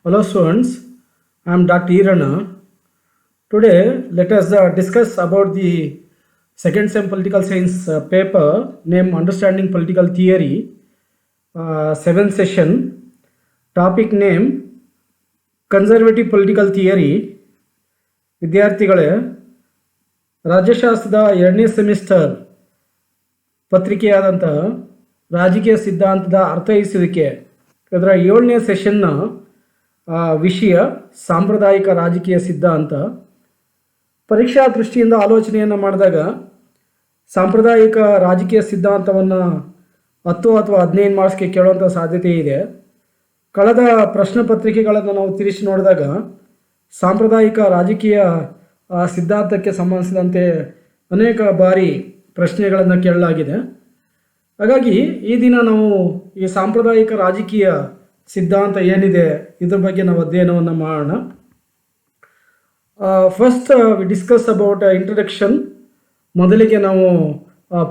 Hello students, I am Dr. Irana. Today let us discuss about the second sem political science paper named Understanding Political Theory, 7th session, topic name Conservative Political Theory. ವಿದ್ಯಾರ್ಥಿಗಳೇ, ರಾಜ್ಯಶಾಸ್ತ್ರದ 2ನೇ semester ಪತ್ರಿಕೆಯಾದಂಥ ರಾಜಕೀಯ ಸಿದ್ಧಾಂತದ ಅರ್ಥೈಸುವಿಕೆ ಇದರ 7ನೇ ಸೆಷನ್ನ ವಿಷಯ ಸಾಂಪ್ರದಾಯಿಕ ರಾಜಕೀಯ ಸಿದ್ಧಾಂತ. ಪರೀಕ್ಷಾ ದೃಷ್ಟಿಯಿಂದ ಆಲೋಚನೆಯನ್ನು ಮಾಡಿದಾಗ ಸಾಂಪ್ರದಾಯಿಕ ರಾಜಕೀಯ ಸಿದ್ಧಾಂತವನ್ನು 10 ಅಥವಾ 15 ಮಾರ್ಕ್ಸ್ಗೆ ಕೇಳುವಂಥ ಸಾಧ್ಯತೆ ಇದೆ. ಕಳೆದ ಪ್ರಶ್ನೆ ಪತ್ರಿಕೆಗಳನ್ನು ನಾವು ತಿರುಗಿಸಿ ನೋಡಿದಾಗ ಸಾಂಪ್ರದಾಯಿಕ ರಾಜಕೀಯ ಸಿದ್ಧಾಂತಕ್ಕೆ ಸಂಬಂಧಿಸಿದಂತೆ ಅನೇಕ ಬಾರಿ ಪ್ರಶ್ನೆಗಳನ್ನು ಕೇಳಲಾಗಿದೆ. ಹಾಗಾಗಿ ಈ ದಿನ ನಾವು ಈ ಸಾಂಪ್ರದಾಯಿಕ ರಾಜಕೀಯ ಸಿದ್ಧಾಂತ ಏನಿದೆ ಇದ್ರ ಬಗ್ಗೆ ನಾವು ಅಧ್ಯಯನವನ್ನು ಮಾಡೋಣ. First we discuss about introduction. ಮೊದಲಿಗೆ ನಾವು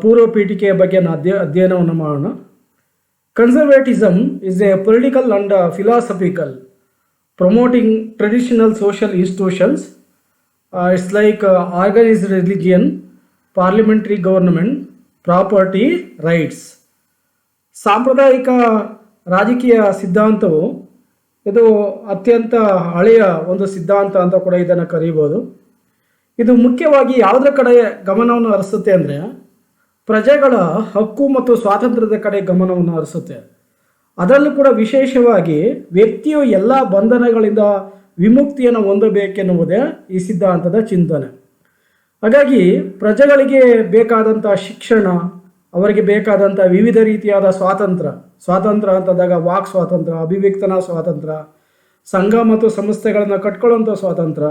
ಪೂರ್ವ ಪೀಠಿಕೆಯ ಬಗ್ಗೆ ಅಧ್ಯಯನವನ್ನು ಮಾಡೋಣ. Conservatism is a political and philosophical promoting traditional social institutions. It's like organised religion, parliamentary government, property rights. ಸಾಂಪ್ರದಾಯಿಕ ರಾಜಕೀಯ ಸಿದ್ಧಾಂತವು ಇದು ಅತ್ಯಂತ ಹಳೆಯ ಒಂದು ಸಿದ್ಧಾಂತ ಅಂತ ಕೂಡ ಇದನ್ನು ಕರೀಬೋದು. ಇದು ಮುಖ್ಯವಾಗಿ ಯಾವುದರ ಕಡೆ ಗಮನವನ್ನು ಹರಿಸುತ್ತೆ ಅಂದರೆ ಪ್ರಜೆಗಳ ಹಕ್ಕು ಮತ್ತು ಸ್ವಾತಂತ್ರ್ಯದ ಕಡೆ ಗಮನವನ್ನು ಹರಿಸುತ್ತೆ. ಅದರಲ್ಲೂ ಕೂಡ ವಿಶೇಷವಾಗಿ ವ್ಯಕ್ತಿಯು ಎಲ್ಲ ಬಂಧನಗಳಿಂದ ವಿಮುಕ್ತಿಯನ್ನು ಹೊಂದಬೇಕೆನ್ನುವುದೇ ಈ ಸಿದ್ಧಾಂತದ ಚಿಂತನೆ. ಹಾಗಾಗಿ ಪ್ರಜೆಗಳಿಗೆ ಬೇಕಾದಂಥ ಶಿಕ್ಷಣ, ಅವರಿಗೆ ಬೇಕಾದಂಥ ವಿವಿಧ ರೀತಿಯಾದ ಸ್ವಾತಂತ್ರ್ಯ ಅಂತಂದಾಗ ವಾಕ್ ಸ್ವಾತಂತ್ರ್ಯ, ಅಭಿವ್ಯಕ್ತನಾ ಸ್ವಾತಂತ್ರ್ಯ, ಸಂಘ ಮತ್ತು ಸಂಸ್ಥೆಗಳನ್ನು ಕಟ್ಕೊಳ್ಳೋಂಥ ಸ್ವಾತಂತ್ರ್ಯ,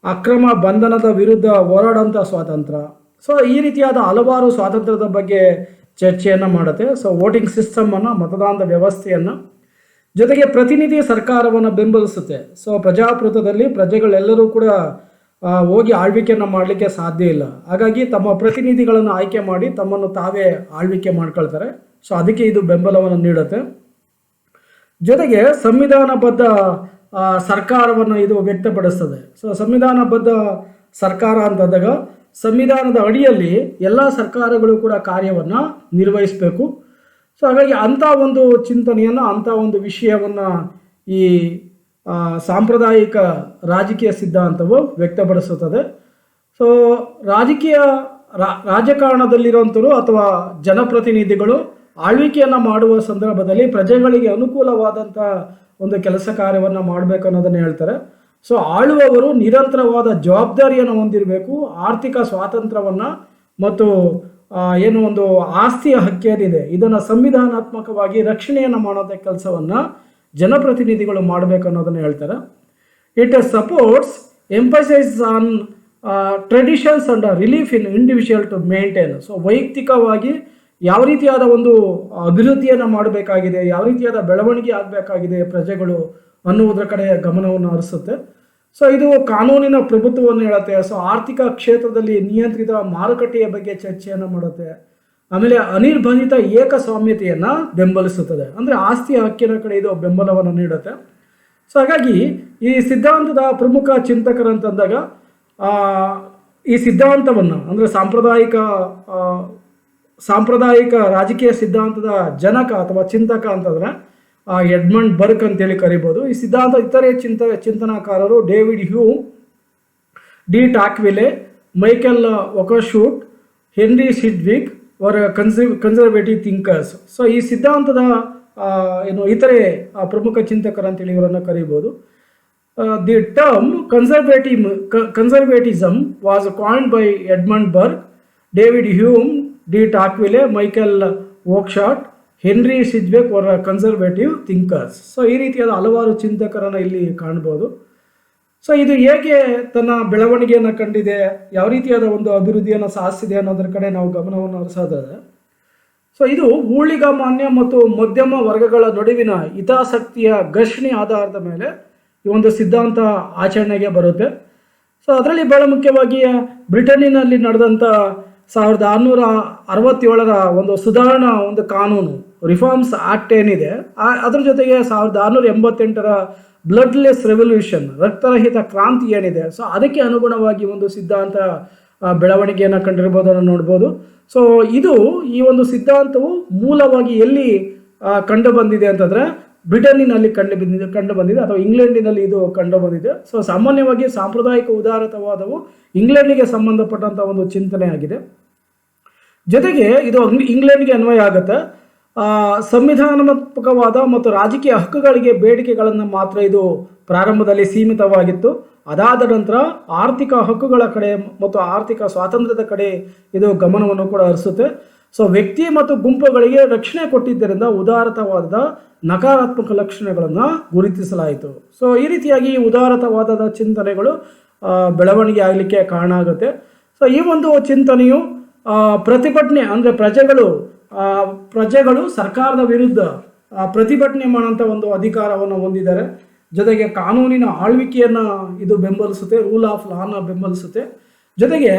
ಅಕ್ರಮ ಬಂಧನದ ವಿರುದ್ಧ ಹೋರಾಡೋಂಥ ಸ್ವಾತಂತ್ರ್ಯ. ಸೊ ಈ ರೀತಿಯಾದ ಹಲವಾರು ಸ್ವಾತಂತ್ರ್ಯದ ಬಗ್ಗೆ ಚರ್ಚೆಯನ್ನು ಮಾಡುತ್ತೆ. ಸೊ ವೋಟಿಂಗ್ ಸಿಸ್ಟಮನ್ನು, ಮತದಾನದ ವ್ಯವಸ್ಥೆಯನ್ನು, ಜೊತೆಗೆ ಪ್ರತಿನಿಧಿ ಸರ್ಕಾರವನ್ನು ಬೆಂಬಲಿಸುತ್ತೆ. ಸೊ ಪ್ರಜಾಪ್ರಭುತ್ವದಲ್ಲಿ ಪ್ರಜೆಗಳೆಲ್ಲರೂ ಕೂಡ ಹೋಗಿ ಆಳ್ವಿಕೆಯನ್ನು ಮಾಡಲಿಕ್ಕೆ ಸಾಧ್ಯ ಇಲ್ಲ. ಹಾಗಾಗಿ ತಮ್ಮ ಪ್ರತಿನಿಧಿಗಳನ್ನು ಆಯ್ಕೆ ಮಾಡಿ ತಮ್ಮನ್ನು ತಾವೇ ಆಳ್ವಿಕೆ ಮಾಡ್ಕೊಳ್ತಾರೆ. ಸೊ ಅದಕ್ಕೆ ಇದು ಬೆಂಬಲವನ್ನು ನೀಡುತ್ತೆ. ಜೊತೆಗೆ ಸಂವಿಧಾನಬದ್ಧ ಸರ್ಕಾರವನ್ನು ಇದು ವ್ಯಕ್ತಪಡಿಸ್ತದೆ. ಸೊ ಸಂವಿಧಾನಬದ್ಧ ಸರ್ಕಾರ ಅಂತಂದಾಗ ಸಂವಿಧಾನದ ಅಡಿಯಲ್ಲಿ ಎಲ್ಲ ಸರ್ಕಾರಗಳು ಕೂಡ ಕಾರ್ಯವನ್ನು ನಿರ್ವಹಿಸಬೇಕು. ಸೊ ಹಾಗಾಗಿ ಅಂಥ ಒಂದು ಚಿಂತನೆಯನ್ನು, ಅಂಥ ಒಂದು ವಿಷಯವನ್ನು ಈ ಸಾಂಪ್ರದಾಯಿಕ ರಾಜಕೀಯ ಸಿದ್ಧಾಂತವು ವ್ಯಕ್ತಪಡಿಸುತ್ತದೆ. ಸೊ ರಾಜಕಾರಣದಲ್ಲಿರುವಂಥವರು ಅಥವಾ ಜನಪ್ರತಿನಿಧಿಗಳು ಆಳ್ವಿಕೆಯನ್ನು ಮಾಡುವ ಸಂದರ್ಭದಲ್ಲಿ ಪ್ರಜೆಗಳಿಗೆ ಅನುಕೂಲವಾದಂಥ ಒಂದು ಕೆಲಸ ಕಾರ್ಯವನ್ನು ಮಾಡಬೇಕು ಅನ್ನೋದನ್ನು ಹೇಳ್ತಾರೆ. ಸೊ ಆಳುವವರು ನಿರಂತರವಾದ ಜವಾಬ್ದಾರಿಯನ್ನು ಹೊಂದಿರಬೇಕು. ಆರ್ಥಿಕ ಸ್ವಾತಂತ್ರ್ಯವನ್ನು ಮತ್ತು ಏನು ಒಂದು ಆಸ್ತಿಯ ಹಕ್ಕೇನಿದೆ ಇದನ್ನು ಸಂವಿಧಾನಾತ್ಮಕವಾಗಿ ರಕ್ಷಣೆಯನ್ನು ಮಾಡೋದ ಕೆಲಸವನ್ನು ಜನಪ್ರತಿನಿಧಿಗಳು ಮಾಡಬೇಕು ಅನ್ನೋದನ್ನು ಹೇಳ್ತಾರೆ. It supports emphasise on traditions and relief in individual to maintain. So ವೈಯಕ್ತಿಕವಾಗಿ ಯಾವ ರೀತಿಯಾದ ಒಂದು ಅಭಿವೃದ್ಧಿಯನ್ನು ಮಾಡಬೇಕಾಗಿದೆ, ಯಾವ ರೀತಿಯಾದ ಬೆಳವಣಿಗೆ ಆಗಬೇಕಾಗಿದೆ ಪ್ರಜೆಗಳು ಅನ್ನುವುದರ ಕಡೆ ಗಮನವನ್ನು ಹರಿಸುತ್ತೆ. ಸೊ ಇದು ಕಾನೂನಿನ ಪ್ರಭುತ್ವವನ್ನು ಹೇಳುತ್ತೆ. ಸೊ ಆರ್ಥಿಕ ಕ್ಷೇತ್ರದಲ್ಲಿ ನಿಯಂತ್ರಿತ ಮಾರುಕಟ್ಟೆಯ ಬಗ್ಗೆ ಚರ್ಚೆಯನ್ನು ಮಾಡುತ್ತೆ. ಆಮೇಲೆ ಅನಿರ್ಬಂಧಿತ ಏಕಸ್ವಾಮ್ಯತೆಯನ್ನು ಬೆಂಬಲಿಸುತ್ತದೆ. ಅಂದರೆ ಆಸ್ತಿಯ ಹಕ್ಕಿನ ಕಡೆ ಇದು ಬೆಂಬಲವನ್ನು ನೀಡುತ್ತೆ. ಸೊ ಹಾಗಾಗಿ ಈ ಸಿದ್ಧಾಂತದ ಪ್ರಮುಖ ಚಿಂತಕರಂತಂದಾಗ ಈ ಸಿದ್ಧಾಂತವನ್ನು ಅಂದರೆ ಸಾಂಪ್ರದಾಯಿಕ ರಾಜಕೀಯ ಸಿದ್ಧಾಂತದ ಜನಕ ಅಥವಾ ಚಿಂತಕ ಅಂತಂದರೆ ಎಡ್ಮಂಡ್ ಬರ್ಕ್ ಅಂತೇಳಿ ಕರಿಬೋದು. ಈ ಸಿದ್ಧಾಂತ ಇತರೆ ಚಿಂತನಾಕಾರರು David Hume, de Tocqueville, Michael Oakeshott, Henry Sidgwick ಅವರ ಕನ್ಸರ್ವೇಟಿವ್ ಥಿಂಕರ್ಸ್. ಸೊ ಈ ಸಿದ್ಧಾಂತದ ಇತರೆ ಪ್ರಮುಖ ಚಿಂತಕರು ಅಂತೇಳಿ ಇವರನ್ನು ಕರೀಬೋದು. The term conservatism was coined by Edmund Burke, David Hume, de Tocqueville, Michael Oakeshott, Henry Sidgwick ಅವರ ಕನ್ಸರ್ವೇಟಿವ್ ಥಿಂಕರ್ಸ್. ಸೊ ಈ ರೀತಿಯಾದ ಹಲವಾರು ಚಿಂತಕರನ್ನು ಇಲ್ಲಿ ಕಾಣ್ಬೋದು. ಸೊ ಇದು ಹೇಗೆ ತನ್ನ ಬೆಳವಣಿಗೆಯನ್ನು ಕಂಡಿದೆ, ಯಾವ ರೀತಿಯಾದ ಒಂದು ಅಭಿವೃದ್ಧಿಯನ್ನು ಸಾಧಿಸಿದೆ ಅನ್ನೋದ್ರ ಕಡೆ ನಾವು ಗಮನವನ್ನು ಹರಿಸೋದಾದ್ರೆ, ಸೊ ಇದು ಊಳಿಗಮಾನ್ಯ ಮತ್ತು ಮಧ್ಯಮ ವರ್ಗಗಳ ನಡುವಿನ ಹಿತಾಸಕ್ತಿಯ ಘರ್ಷಣೆ ಆಧಾರದ ಮೇಲೆ ಈ ಒಂದು ಸಿದ್ಧಾಂತ ಆಚರಣೆಗೆ ಬರುತ್ತೆ. ಸೊ ಅದರಲ್ಲಿ ಬಹಳ ಮುಖ್ಯವಾಗಿ ಬ್ರಿಟನ್ನಿನಲ್ಲಿ ನಡೆದಂಥ 1667ರ ಒಂದು ಸುಧಾರಣಾ ಒಂದು ಕಾನೂನು ರಿಫಾರ್ಮ್ಸ್ ಆಕ್ಟ್ ಏನಿದೆ ಅದ್ರ ಜೊತೆಗೆ 1688ರ ಬ್ಲಡ್ಲೆಸ್ ರೆವಲ್ಯೂಷನ್, ರಕ್ತರಹಿತ ಕ್ರಾಂತಿ ಏನಿದೆ, ಸೊ ಅದಕ್ಕೆ ಅನುಗುಣವಾಗಿ ಒಂದು ಸಿದ್ಧಾಂತ ಬೆಳವಣಿಗೆಯನ್ನು ಕಂಡಿರ್ಬೋದನ್ನು ನೋಡ್ಬೋದು. ಸೊ ಈ ಒಂದು ಸಿದ್ಧಾಂತವು ಮೂಲವಾಗಿ ಎಲ್ಲಿ ಕಂಡು ಬಂದಿದೆ ಅಂತಂದರೆ ಬ್ರಿಟನ್ನಿನಲ್ಲಿ ಕಂಡು ಬಂದಿದೆ ಅಥವಾ ಇಂಗ್ಲೆಂಡಿನಲ್ಲಿ ಇದು ಕಂಡು ಬಂದಿದೆ. ಸೊ ಸಾಮಾನ್ಯವಾಗಿ ಸಾಂಪ್ರದಾಯಿಕ ಉದಾರತವಾದವು ಇಂಗ್ಲೆಂಡಿಗೆ ಸಂಬಂಧಪಟ್ಟಂಥ ಒಂದು ಚಿಂತನೆ ಆಗಿದೆ. ಜೊತೆಗೆ ಇದು ಇಂಗ್ಲೆಂಡ್ಗೆ ಅನ್ವಯ ಆಗುತ್ತೆ. ಸಂವಿಧಾನಾತ್ಮಕವಾದ ಮತ್ತು ರಾಜಕೀಯ ಹಕ್ಕುಗಳಿಗೆ ಬೇಡಿಕೆಗಳನ್ನು ಮಾತ್ರ ಇದು ಪ್ರಾರಂಭದಲ್ಲಿ ಸೀಮಿತವಾಗಿತ್ತು. ಅದಾದ ನಂತರ ಆರ್ಥಿಕ ಹಕ್ಕುಗಳ ಕಡೆ ಮತ್ತು ಆರ್ಥಿಕ ಸ್ವಾತಂತ್ರ್ಯದ ಕಡೆ ಇದು ಗಮನವನ್ನು ಕೂಡ ಹರಿಸುತ್ತೆ. ಸೊ ವ್ಯಕ್ತಿ ಮತ್ತು ಗುಂಪುಗಳಿಗೆ ರಕ್ಷಣೆ ಕೊಟ್ಟಿದ್ದರಿಂದ ಉದಾರತವಾದದ ನಕಾರಾತ್ಮಕ ಲಕ್ಷಣಗಳನ್ನು ಗುರುತಿಸಲಾಯಿತು. ಸೊ ಈ ರೀತಿಯಾಗಿ ಉದಾರತವಾದದ ಚಿಂತನೆಗಳು ಬೆಳವಣಿಗೆ ಆಗಲಿಕ್ಕೆ ಕಾರಣ ಆಗುತ್ತೆ. ಸೊ ಈ ಒಂದು ಚಿಂತನೆಯು ಪ್ರತಿಭಟನೆ ಅಂದರೆ ಪ್ರಜೆಗಳು ಸರ್ಕಾರದ ವಿರುದ್ಧ ಪ್ರತಿಭಟನೆ ಮಾಡೋಂಥ ಒಂದು ಅಧಿಕಾರವನ್ನು ಹೊಂದಿದ್ದಾರೆ. ಜೊತೆಗೆ ಕಾನೂನಿನ ಆಳ್ವಿಕೆಯನ್ನು ಇದು ಬೆಂಬಲಿಸುತ್ತೆ, ರೂಲ್ ಆಫ್ ಲಾನ ಬೆಂಬಲಿಸುತ್ತೆ. ಜೊತೆಗೆ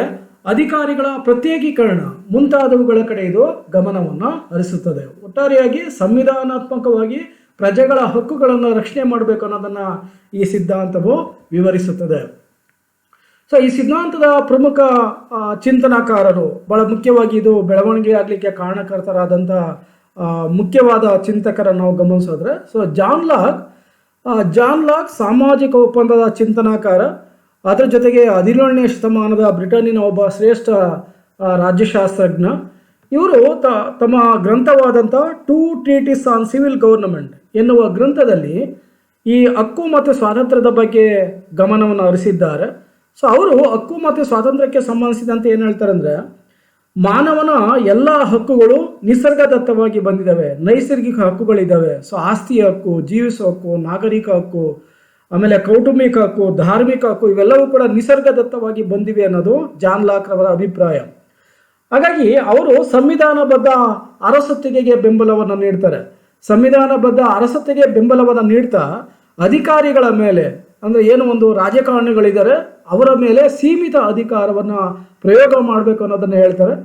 ಅಧಿಕಾರಿಗಳ ಪ್ರತ್ಯೇಕೀಕರಣ ಮುಂತಾದವುಗಳ ಕಡೆ ಇದು ಗಮನವನ್ನು ಹರಿಸುತ್ತದೆ. ಒಟ್ಟಾರೆಯಾಗಿ ಸಂವಿಧಾನಾತ್ಮಕವಾಗಿ ಪ್ರಜೆಗಳ ಹಕ್ಕುಗಳನ್ನು ರಕ್ಷಣೆ ಮಾಡಬೇಕು ಅನ್ನೋದನ್ನು ಈ ಸಿದ್ಧಾಂತವು ವಿವರಿಸುತ್ತದೆ. ಸೊ ಈ ಸಿದ್ಧಾಂತದ ಪ್ರಮುಖ ಚಿಂತನಕಾರರು ಬಹಳ ಮುಖ್ಯವಾಗಿ ಇದು ಬೆಳವಣಿಗೆ ಆಗಲಿಕ್ಕೆ ಕಾರಣಕರ್ತರಾದಂಥ ಮುಖ್ಯವಾದ ಚಿಂತಕರನ್ನು ನಾವು ಗಮನಿಸಿದ್ರೆ, ಸೊ ಜಾನ್ ಲಾಕ್ ಸಾಮಾಜಿಕ ಒಪ್ಪಂದದ ಚಿಂತನಕಾರ. ಅದರ ಜೊತೆಗೆ 17ನೇ ಶತಮಾನದ ಬ್ರಿಟನ್ನಿನ ಒಬ್ಬ ಶ್ರೇಷ್ಠ ರಾಜ್ಯಶಾಸ್ತ್ರಜ್ಞ. ಇವರು ತಮ್ಮ ಗ್ರಂಥವಾದಂಥ 2 Treatises on Civil Government ಎನ್ನುವ ಗ್ರಂಥದಲ್ಲಿ ಈ ಹಕ್ಕು ಮತ್ತು ಸ್ವಾತಂತ್ರ್ಯದ ಬಗ್ಗೆ ಗಮನವನ್ನು ಹರಿಸಿದ್ದಾರೆ. ಸೊ ಅವರು ಹಕ್ಕು ಮತ್ತು ಸ್ವಾತಂತ್ರ್ಯಕ್ಕೆ ಸಂಬಂಧಿಸಿದಂತೆ ಏನು ಹೇಳ್ತಾರೆ ಅಂದರೆ, ಮಾನವನ ಎಲ್ಲ ಹಕ್ಕುಗಳು ನಿಸರ್ಗದತ್ತವಾಗಿ ಬಂದಿದ್ದಾವೆ, ನೈಸರ್ಗಿಕ ಹಕ್ಕುಗಳಿದ್ದಾವೆ. ಸೊ ಆಸ್ತಿಯ ಹಕ್ಕು, ಜೀವಿಸುವ ಹಕ್ಕು, ನಾಗರಿಕ ಹಕ್ಕು, ಆಮೇಲೆ ಕೌಟುಂಬಿಕ ಹಕ್ಕು, ಧಾರ್ಮಿಕ ಹಕ್ಕು, ಇವೆಲ್ಲವೂ ಕೂಡ ನಿಸರ್ಗದತ್ತವಾಗಿ ಬಂದಿವೆ ಅನ್ನೋದು ಜಾನ್ ಲಾಕ್ ರವರ ಅಭಿಪ್ರಾಯ. ಹಾಗಾಗಿ ಅವರು ಸಂವಿಧಾನಬದ್ಧ ಅರಸೊತ್ತಿಗೆಗೆ ಬೆಂಬಲವನ್ನು ನೀಡ್ತಾರೆ. ಸಂವಿಧಾನಬದ್ಧ ಅರಸೊತ್ತಿಗೆ ಬೆಂಬಲವನ್ನು ನೀಡ್ತಾ ಅಧಿಕಾರಿಗಳ ಮೇಲೆ ಅಂದರೆ ಏನು ಒಂದು ರಾಜಕಾರಣಿಗಳಿದ್ದಾರೆ ಅವರ ಮೇಲೆ ಸೀಮಿತ ಅಧಿಕಾರವನ್ನು ಪ್ರಯೋಗ ಮಾಡಬೇಕು ಅನ್ನೋದನ್ನು ಹೇಳ್ತಾರೆ.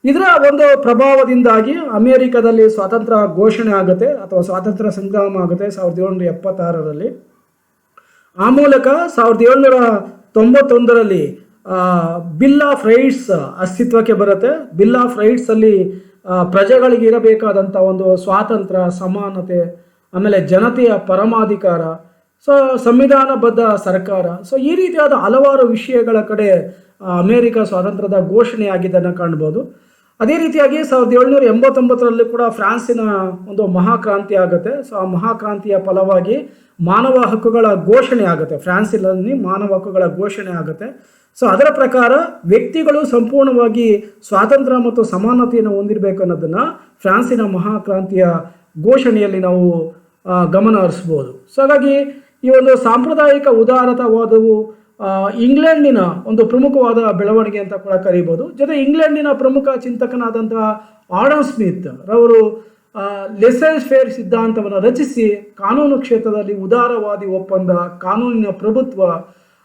ಇದರ ಒಂದು ಪ್ರಭಾವದಿಂದಾಗಿ ಅಮೆರಿಕದಲ್ಲಿ ಸ್ವಾತಂತ್ರ್ಯ ಘೋಷಣೆ ಆಗುತ್ತೆ ಅಥವಾ ಸ್ವಾತಂತ್ರ್ಯ ಸಂಗ್ರಾಮ ಆಗುತ್ತೆ 1776ರಲ್ಲಿ. ಆ ಮೂಲಕ 1791ರಲ್ಲಿ ಬಿಲ್ ಆಫ್ ರೈಟ್ಸ್ ಅಸ್ತಿತ್ವಕ್ಕೆ ಬರುತ್ತೆ. ಬಿಲ್ ಆಫ್ ರೈಟ್ಸಲ್ಲಿ ಪ್ರಜೆಗಳಿಗೆ ಇರಬೇಕಾದಂಥ ಒಂದು ಸ್ವಾತಂತ್ರ್ಯ, ಸಮಾನತೆ, ಆಮೇಲೆ ಜನತೆಯ ಪರಮಾಧಿಕಾರ, ಸೊ ಸಂವಿಧಾನಬದ್ಧ ಸರ್ಕಾರ, ಸೊ ಈ ರೀತಿಯಾದ ಹಲವಾರು ವಿಷಯಗಳ ಕಡೆ ಅಮೇರಿಕ ಸ್ವಾತಂತ್ರ್ಯದ ಘೋಷಣೆ ಆಗಿದ್ದನ್ನು ಕಾಣ್ಬೋದು. ಅದೇ ರೀತಿಯಾಗಿ 1789ರಲ್ಲಿ ಕೂಡ ಫ್ರಾನ್ಸಿನ ಒಂದು ಮಹಾಕ್ರಾಂತಿ ಆಗುತ್ತೆ. ಸೊ ಆ ಮಹಾಕ್ರಾಂತಿಯ ಫಲವಾಗಿ ಮಾನವ ಹಕ್ಕುಗಳ ಘೋಷಣೆ ಆಗುತ್ತೆ. ಫ್ರಾನ್ಸಿನಲ್ಲಿ ಮಾನವ ಹಕ್ಕುಗಳ ಘೋಷಣೆ ಆಗುತ್ತೆ. ಸೊ ಅದರ ಪ್ರಕಾರ ವ್ಯಕ್ತಿಗಳು ಸಂಪೂರ್ಣವಾಗಿ ಸ್ವಾತಂತ್ರ್ಯ ಮತ್ತು ಸಮಾನತೆಯನ್ನು ಹೊಂದಿರಬೇಕು ಅನ್ನೋದನ್ನು ಫ್ರಾನ್ಸಿನ ಮಹಾಕ್ರಾಂತಿಯ ಘೋಷಣೆಯಲ್ಲಿ ನಾವು ಗಮನ ಹರಿಸ್ಬೋದು. ಸೊ ಹಾಗಾಗಿ ಈ ಒಂದು ಸಾಂಪ್ರದಾಯಿಕ ಉದಾರತಾವಾದವು ಇಂಗ್ಲೆಂಡಿನ ಒಂದು ಪ್ರಮುಖವಾದ ಬೆಳವಣಿಗೆ ಅಂತ ಕೂಡ ಕರೀಬೋದು. ಜೊತೆ ಇಂಗ್ಲೆಂಡಿನ ಪ್ರಮುಖ ಚಿಂತಕನಾದಂತಹ ಆಡಮ್ ಸ್ಮಿತ್ ರವರು ಲೆಸೆಸ್ ಫೇರ್ ಸಿದ್ಧಾಂತವನ್ನು ರಚಿಸಿ ಕಾನೂನು ಕ್ಷೇತ್ರದಲ್ಲಿ ಉದಾರವಾದಿ ಒಪ್ಪಂದ, ಕಾನೂನಿನ ಪ್ರಭುತ್ವ,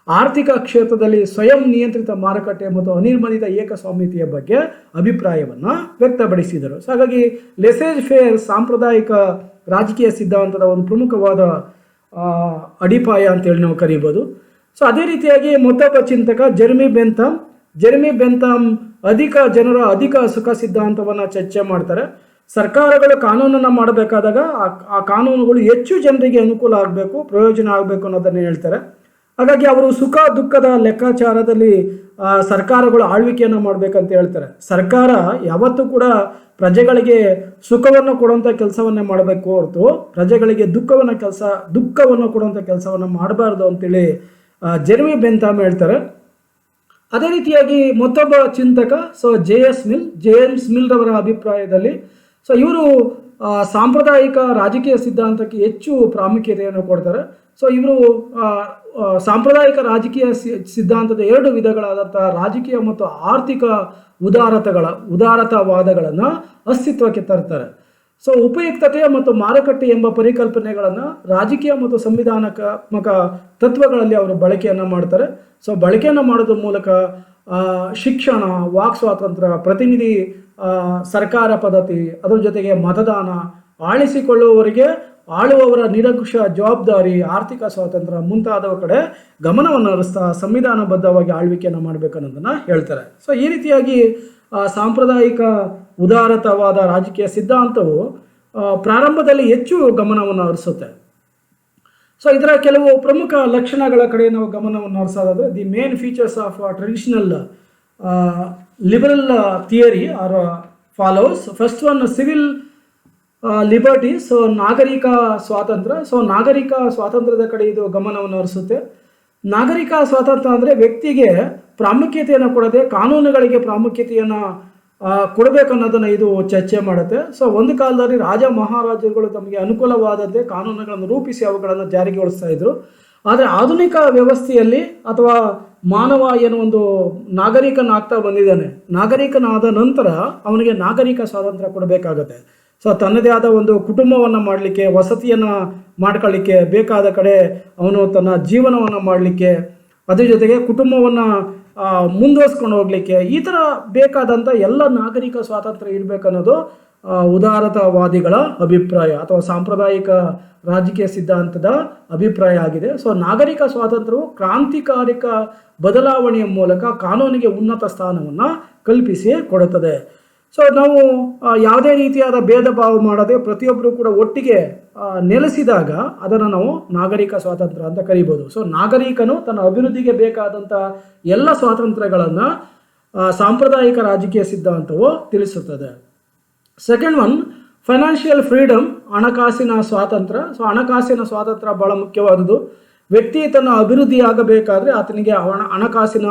ಆರ್ಥಿಕ ಕ್ಷೇತ್ರದಲ್ಲಿ ಸ್ವಯಂ ನಿಯಂತ್ರಿತ ಮಾರುಕಟ್ಟೆ ಮತ್ತು ಅನಿರ್ಬಂಧಿತ ಏಕಸ್ವಾಮ್ಯತೆಯ ಬಗ್ಗೆ ಅಭಿಪ್ರಾಯವನ್ನು ವ್ಯಕ್ತಪಡಿಸಿದರು. ಸೊ ಹಾಗಾಗಿ ಲೆಸೆಸ್ ಫೇರ್ ಸಾಂಪ್ರದಾಯಿಕ ರಾಜಕೀಯ ಸಿದ್ಧಾಂತದ ಒಂದು ಪ್ರಮುಖವಾದ ಅಡಿಪಾಯ ಅಂತೇಳಿ ನಾವು ಕರೀಬೋದು. ಸೊ ಅದೇ ರೀತಿಯಾಗಿ ಮತ್ತೊಬ್ಬ ಚಿಂತಕ ಜೆರೆಮಿ ಬೆಂಥಮ್ ಅಧಿಕ ಸುಖ ಸಿದ್ಧಾಂತವನ್ನು ಚರ್ಚೆ ಮಾಡ್ತಾರೆ. ಸರ್ಕಾರಗಳು ಕಾನೂನನ್ನು ಮಾಡಬೇಕಾದಾಗ ಆ ಕಾನೂನುಗಳು ಹೆಚ್ಚು ಜನರಿಗೆ ಅನುಕೂಲ ಆಗಬೇಕು, ಪ್ರಯೋಜನ ಆಗಬೇಕು ಅನ್ನೋದನ್ನು ಹೇಳ್ತಾರೆ. ಹಾಗಾಗಿ ಅವರು ಸುಖ ದುಃಖದ ಲೆಕ್ಕಾಚಾರದಲ್ಲಿ ಸರ್ಕಾರಗಳು ಆಳ್ವಿಕೆಯನ್ನು ಮಾಡಬೇಕಂತ ಹೇಳ್ತಾರೆ. ಸರ್ಕಾರ ಯಾವತ್ತೂ ಕೂಡ ಪ್ರಜೆಗಳಿಗೆ ಸುಖವನ್ನು ಕೊಡುವಂಥ ಕೆಲಸವನ್ನೇ ಮಾಡಬೇಕು ಹೊರತು ಪ್ರಜೆಗಳಿಗೆ ದುಃಖವನ್ನು ಕೊಡುವಂಥ ಕೆಲಸವನ್ನು ಮಾಡಬಾರ್ದು ಅಂತೇಳಿ ಜೆರೆಮಿ ಬೆಂಥಮ್ ಹೇಳ್ತಾರೆ. ಅದೇ ರೀತಿಯಾಗಿ ಮತ್ತೊಬ್ಬ ಚಿಂತಕ ಜೇಮ್ಸ್ ಮಿಲ್ ರವರ ಅಭಿಪ್ರಾಯದಲ್ಲಿ ಸೊ ಇವರು ಸಾಂಪ್ರದಾಯಿಕ ರಾಜಕೀಯ ಸಿದ್ಧಾಂತಕ್ಕೆ ಹೆಚ್ಚು ಪ್ರಾಮುಖ್ಯತೆಯನ್ನು ಕೊಡ್ತಾರೆ. ಸೊ ಇವರು ಸಾಂಪ್ರದಾಯಿಕ ರಾಜಕೀಯ ಸಿದ್ಧಾಂತದ 2 ವಿಧಗಳಾದಂಥ ರಾಜಕೀಯ ಮತ್ತು ಆರ್ಥಿಕ ಉದಾರತಾವಾದಗಳನ್ನು ಅಸ್ತಿತ್ವಕ್ಕೆ ತರ್ತಾರೆ. ಸೊ ಉಪಯುಕ್ತತೆ ಮತ್ತು ಮಾರುಕಟ್ಟೆ ಎಂಬ ಪರಿಕಲ್ಪನೆಗಳನ್ನು ರಾಜಕೀಯ ಮತ್ತು ಸಂವಿಧಾನಾತ್ಮಕ ತತ್ವಗಳಲ್ಲಿ ಅವರು ಬಳಕೆಯನ್ನು ಮಾಡ್ತಾರೆ. ಸೊ ಬಳಕೆಯನ್ನು ಮಾಡೋದ್ರ ಮೂಲಕ ಶಿಕ್ಷಣ, ವಾಕ್ ಸ್ವಾತಂತ್ರ್ಯ, ಪ್ರತಿನಿಧಿ ಸರ್ಕಾರ ಪದ್ಧತಿ, ಅದರ ಜೊತೆಗೆ ಮತದಾನ, ಆಳಿಸಿಕೊಳ್ಳುವವರಿಗೆ ಆಳುವವರ ನಿರಂಕುಶ ಜವಾಬ್ದಾರಿ, ಆರ್ಥಿಕ ಸ್ವಾತಂತ್ರ್ಯ ಮುಂತಾದವ ಕಡೆ ಗಮನವನ್ನು ಹರಿಸ್ತಾ ಸಂವಿಧಾನಬದ್ಧವಾಗಿ ಆಳ್ವಿಕೆಯನ್ನು ಮಾಡಬೇಕನ್ನೋದನ್ನು ಹೇಳ್ತಾರೆ. ಸೊ ಈ ರೀತಿಯಾಗಿ ಸಾಂಪ್ರದಾಯಿಕ ಉದಾರತವಾದ ರಾಜಕೀಯ ಸಿದ್ಧಾಂತವು ಪ್ರಾರಂಭದಲ್ಲಿ ಹೆಚ್ಚು ಗಮನವನ್ನು ಹರಿಸುತ್ತೆ. ಸೊ ಇದರ ಕೆಲವು ಪ್ರಮುಖ ಲಕ್ಷಣಗಳ ಕಡೆ ನಾವು ಗಮನವನ್ನು ಹರಿಸೋದಾದ್ರೆ, the main features of traditional liberal theory are follows. First one, civil liberty, so ನಾಗರಿಕ ಸ್ವಾತಂತ್ರ್ಯ. ಸೊ ನಾಗರಿಕ ಸ್ವಾತಂತ್ರ್ಯದ ಕಡೆ ಇದು ಗಮನವನ್ನು ಹರಿಸುತ್ತೆ. ನಾಗರಿಕ ಸ್ವಾತಂತ್ರ್ಯ ಅಂದರೆ ವ್ಯಕ್ತಿಗೆ ಪ್ರಾಮುಖ್ಯತೆಯನ್ನು ಕೊಡದೆ ಕಾನೂನುಗಳಿಗೆ ಪ್ರಾಮುಖ್ಯತೆಯನ್ನು ಕೊಡಬೇಕು ಅನ್ನೋದನ್ನು ಇದು ಚರ್ಚೆ ಮಾಡುತ್ತೆ. ಸೊ ಒಂದು ಕಾಲದಲ್ಲಿ ರಾಜ ಮಹಾರಾಜರುಗಳು ತಮಗೆ ಅನುಕೂಲವಾದಂತೆ ಕಾನೂನುಗಳನ್ನು ರೂಪಿಸಿ ಅವುಗಳನ್ನು ಜಾರಿಗೊಳಿಸ್ತಾ ಇದ್ರು. ಆದರೆ ಆಧುನಿಕ ವ್ಯವಸ್ಥೆಯಲ್ಲಿ ಅಥವಾ ಮಾನವ ಏನು ಒಂದು ನಾಗರಿಕನಾಗ್ತಾ ಬಂದಿದ್ದಾನೆ, ನಾಗರಿಕನಾದ ನಂತರ ಅವನಿಗೆ ನಾಗರಿಕ ಸ್ವಾತಂತ್ರ್ಯ ಕೊಡಬೇಕಾಗತ್ತೆ. ಸೊ ತನ್ನದೇ ಆದ ಒಂದು ಕುಟುಂಬವನ್ನು ಮಾಡಲಿಕ್ಕೆ, ವಸತಿಯನ್ನು ಮಾಡ್ಕೊಳ್ಳಿಕ್ಕೆ, ಬೇಕಾದ ಕಡೆ ಅವನು ತನ್ನ ಜೀವನವನ್ನು ಮಾಡಲಿಕ್ಕೆ, ಅದ್ರ ಜೊತೆಗೆ ಕುಟುಂಬವನ್ನು ಮುಂದುವರಿಸ್ಕೊಂಡು ಹೋಗಲಿಕ್ಕೆ, ಈ ಥರ ಬೇಕಾದಂಥ ಎಲ್ಲ ನಾಗರಿಕ ಸ್ವಾತಂತ್ರ್ಯ ಇರಬೇಕನ್ನೋದು ಉದಾರತಾವಾದಿಗಳ ಅಭಿಪ್ರಾಯ ಅಥವಾ ಸಾಂಪ್ರದಾಯಿಕ ರಾಜಕೀಯ ಸಿದ್ಧಾಂತದ ಅಭಿಪ್ರಾಯ ಆಗಿದೆ. ಸೊ ನಾಗರಿಕ ಸ್ವಾತಂತ್ರ್ಯವು ಕ್ರಾಂತಿಕಾರಿಕ ಬದಲಾವಣೆಯ ಮೂಲಕ ಕಾನೂನಿಗೆ ಉನ್ನತ ಸ್ಥಾನವನ್ನು ಕಲ್ಪಿಸಿ ಕೊಡುತ್ತದೆ. ಸೊ ನಾವು ಯಾವುದೇ ರೀತಿಯಾದ ಭೇದ ಭಾವ ಮಾಡದೆ ಪ್ರತಿಯೊಬ್ಬರು ಕೂಡ ಒಟ್ಟಿಗೆ ನೆಲೆಸಿದಾಗ ಅದನ್ನು ನಾವು ನಾಗರಿಕ ಸ್ವಾತಂತ್ರ್ಯ ಅಂತ ಕರಿಬೋದು. ಸೊ ನಾಗರಿಕನು ತನ್ನ ಅಭಿವೃದ್ಧಿಗೆ ಬೇಕಾದಂಥ ಎಲ್ಲ ಸ್ವಾತಂತ್ರ್ಯಗಳನ್ನು ಸಾಂಪ್ರದಾಯಿಕ ರಾಜಕೀಯ ಸಿದ್ಧಾಂತವು ತಿಳಿಸುತ್ತದೆ. ಸೆಕೆಂಡ್ ಒನ್, ಫೈನಾನ್ಷಿಯಲ್ ಫ್ರೀಡಮ್, ಹಣಕಾಸಿನ ಸ್ವಾತಂತ್ರ್ಯ. ಸೊ ಹಣಕಾಸಿನ ಸ್ವಾತಂತ್ರ್ಯ ಬಹಳ ಮುಖ್ಯವಾದುದು. ವ್ಯಕ್ತಿ ತನ್ನ ಅಭಿವೃದ್ಧಿ ಆಗಬೇಕಾದ್ರೆ ಆತನಿಗೆ ಹಣಕಾಸಿನ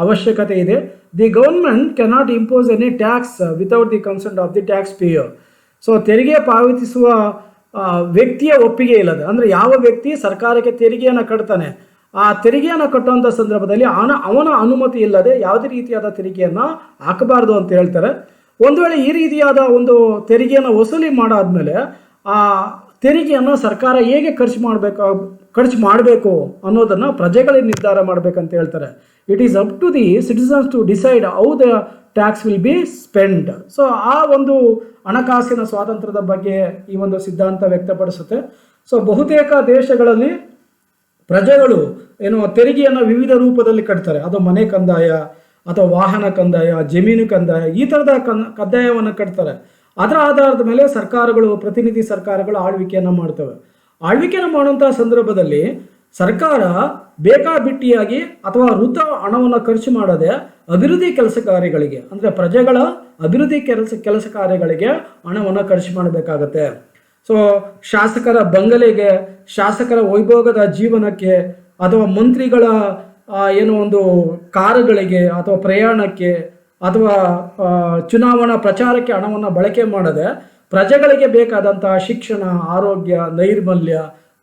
ಅವಶ್ಯಕತೆ ಇದೆ. The government cannot impose any tax without the consent of the tax pair. So ತೆರಿಗೆ ಪಾವತಿಸುವ ವ್ಯಕ್ತಿಯ ಒಪ್ಪಿಗೆ ಇಲ್ಲದೆ, ಅಂದರೆ ಯಾವ ವ್ಯಕ್ತಿ ಸರ್ಕಾರಕ್ಕೆ ತೆರಿಗೆಯನ್ನು ಕಟ್ತಾನೆ, ಆ ತೆರಿಗೆಯನ್ನು ಕಟ್ಟುವಂಥ ಸಂದರ್ಭದಲ್ಲಿ ಅವನ ಅನುಮತಿ ಇಲ್ಲದೆ ಯಾವುದೇ ರೀತಿಯಾದ ತೆರಿಗೆಯನ್ನು ಹಾಕಬಾರ್ದು ಅಂತ ಹೇಳ್ತಾರೆ. ಒಂದು ವೇಳೆ ಈ ರೀತಿಯಾದ ಒಂದು ತೆರಿಗೆಯನ್ನು ವಸೂಲಿ ಮಾಡಾದ್ಮೇಲೆ ಆ ತೆರಿಗೆಯನ್ನು ಸರ್ಕಾರ ಹೇಗೆ ಖರ್ಚು ಮಾಡಬೇಕು ಅನ್ನೋದನ್ನು ಪ್ರಜೆಗಳೇ ನಿರ್ಧಾರ ಮಾಡಬೇಕಂತ ಹೇಳ್ತಾರೆ. It is up to the citizens to decide how the tax will be spend. So ಆ ಒಂದು ಹಣಕಾಸಿನ ಸ್ವಾತಂತ್ರ್ಯದ ಬಗ್ಗೆ ಈ ಒಂದು ಸಿದ್ಧಾಂತ ವ್ಯಕ್ತಪಡಿಸುತ್ತೆ. ಸೊ ಬಹುತೇಕ ದೇಶಗಳಲ್ಲಿ ಪ್ರಜೆಗಳು ತೆರಿಗೆಯನ್ನು ವಿವಿಧ ರೂಪದಲ್ಲಿ ಕಟ್ತಾರೆ. ಅದು ಮನೆ ಕಂದಾಯ ಅಥವಾ ವಾಹನ ಕಂದಾಯ, ಜಮೀನು ಕಂದಾಯ, ಈ ಥರದ ಕಂದಾಯವನ್ನು ಕಟ್ತಾರೆ. ಅದರ ಆಧಾರದ ಮೇಲೆ ಸರ್ಕಾರಗಳು, ಪ್ರತಿನಿಧಿ ಸರ್ಕಾರಗಳು ಆಳ್ವಿಕೆಯನ್ನು ಮಾಡ್ತವೆ. ಆಳ್ವಿಕೆಯನ್ನು ಮಾಡುವಂಥ ಸಂದರ್ಭದಲ್ಲಿ ಸರ್ಕಾರ ಬೇಕಾಬಿಟ್ಟಿಯಾಗಿ ಅಥವಾ ವೃಥಾ ಹಣವನ್ನು ಖರ್ಚು ಮಾಡದೆ ಅಭಿವೃದ್ಧಿ ಕೆಲಸ ಕಾರ್ಯಗಳಿಗೆ, ಅಂದರೆ ಪ್ರಜೆಗಳ ಅಭಿವೃದ್ಧಿ ಕೆಲಸ ಕಾರ್ಯಗಳಿಗೆ ಹಣವನ್ನು ಖರ್ಚು ಮಾಡಬೇಕಾಗತ್ತೆ. ಸೊ ಶಾಸಕರ ಬಂಗಲೆಗೆ, ಶಾಸಕರ ವೈಭೋಗದ ಜೀವನಕ್ಕೆ ಅಥವಾ ಮಂತ್ರಿಗಳ ಒಂದು ಕಾರುಗಳಿಗೆ ಅಥವಾ ಪ್ರಯಾಣಕ್ಕೆ ಅಥವಾ ಚುನಾವಣಾ ಪ್ರಚಾರಕ್ಕೆ ಹಣವನ್ನು ಬಳಕೆ ಮಾಡದೆ ಪ್ರಜೆಗಳಿಗೆ ಬೇಕಾದಂತಹ ಶಿಕ್ಷಣ, ಆರೋಗ್ಯ, ನೈರ್ಮಲ್ಯ,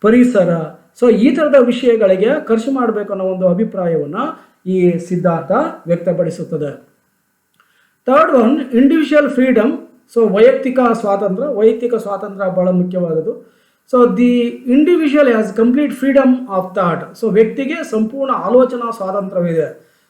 ಪರಿಸರ, ಸೊ ಈ ಥರದ ವಿಷಯಗಳಿಗೆ ಖರ್ಚು ಮಾಡಬೇಕು ಅನ್ನೋ ಒಂದು ಅಭಿಪ್ರಾಯವನ್ನು ಈ ಸಿದ್ಧಾಂತ ವ್ಯಕ್ತಪಡಿಸುತ್ತದೆ. Third one, individual freedom. So ವೈಯಕ್ತಿಕ ಸ್ವಾತಂತ್ರ್ಯ ಬಹಳ ಮುಖ್ಯವಾದದ್ದು. So the individual has complete freedom of thought. So ವ್ಯಕ್ತಿಗೆ ಸಂಪೂರ್ಣ ಆಲೋಚನಾ ಸ್ವಾತಂತ್ರ್ಯವಿದೆ.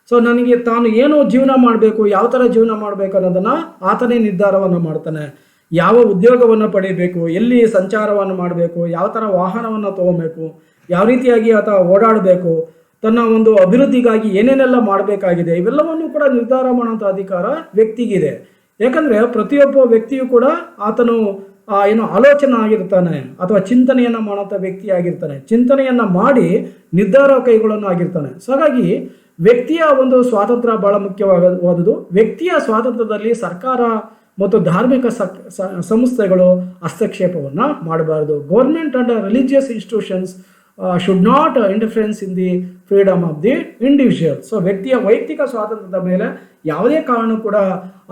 ಸೊ ನನಗೆ ತಾನು ಏನು ಜೀವನ ಮಾಡಬೇಕು, ಯಾವ ಥರ ಜೀವನ ಮಾಡಬೇಕು ಅನ್ನೋದನ್ನು ಆತನೇ ನಿರ್ಧಾರವನ್ನು ಮಾಡ್ತಾನೆ. ಯಾವ ಉದ್ಯೋಗವನ್ನು ಪಡೆಯಬೇಕು, ಎಲ್ಲಿ ಸಂಚಾರವನ್ನು ಮಾಡಬೇಕು, ಯಾವ ಥರ ವಾಹನವನ್ನು ತೊಗೊಬೇಕು, ಯಾವ ರೀತಿಯಾಗಿ ಆತ ಓಡಾಡಬೇಕು, ತನ್ನ ಒಂದು ಅಭಿವೃದ್ಧಿಗಾಗಿ ಏನೇನೆಲ್ಲ ಮಾಡಬೇಕಾಗಿದೆ, ಇವೆಲ್ಲವನ್ನು ಕೂಡ ನಿರ್ಧಾರ ಮಾಡುವಂಥ ಅಧಿಕಾರ ವ್ಯಕ್ತಿಗಿದೆ. ಯಾಕಂದರೆ ಪ್ರತಿಯೊಬ್ಬ ವ್ಯಕ್ತಿಯು ಕೂಡ ಆತನು ಆಲೋಚನೆ ಆಗಿರ್ತಾನೆ ಅಥವಾ ಚಿಂತನೆಯನ್ನು ಮಾಡುವಂಥ ವ್ಯಕ್ತಿ ಆಗಿರ್ತಾನೆ. ಚಿಂತನೆಯನ್ನು ಮಾಡಿ ನಿರ್ಧಾರ ಕೈಗೊಳ್ಳೋನು ಆಗಿರ್ತಾನೆ. ಸೊ ಹಾಗಾಗಿ ವ್ಯಕ್ತಿಯ ಒಂದು ಸ್ವಾತಂತ್ರ್ಯ ಬಹಳ ಮುಖ್ಯವಾದುದು. ವ್ಯಕ್ತಿಯ ಸ್ವಾತಂತ್ರ್ಯದಲ್ಲಿ ಸರ್ಕಾರ ಮತ್ತು ಧಾರ್ಮಿಕ ಸಂಸ್ಥೆಗಳು ಹಸ್ತಕ್ಷೇಪವನ್ನು ಮಾಡಬಾರದು. Government and religious institutions should not interference in the freedom of the individual. So ವ್ಯಕ್ತಿಯ ವೈಯಕ್ತಿಕ ಸ್ವಾತಂತ್ರ್ಯದ ಮೇಲೆ ಯಾವುದೇ ಕಾರಣ ಕೂಡ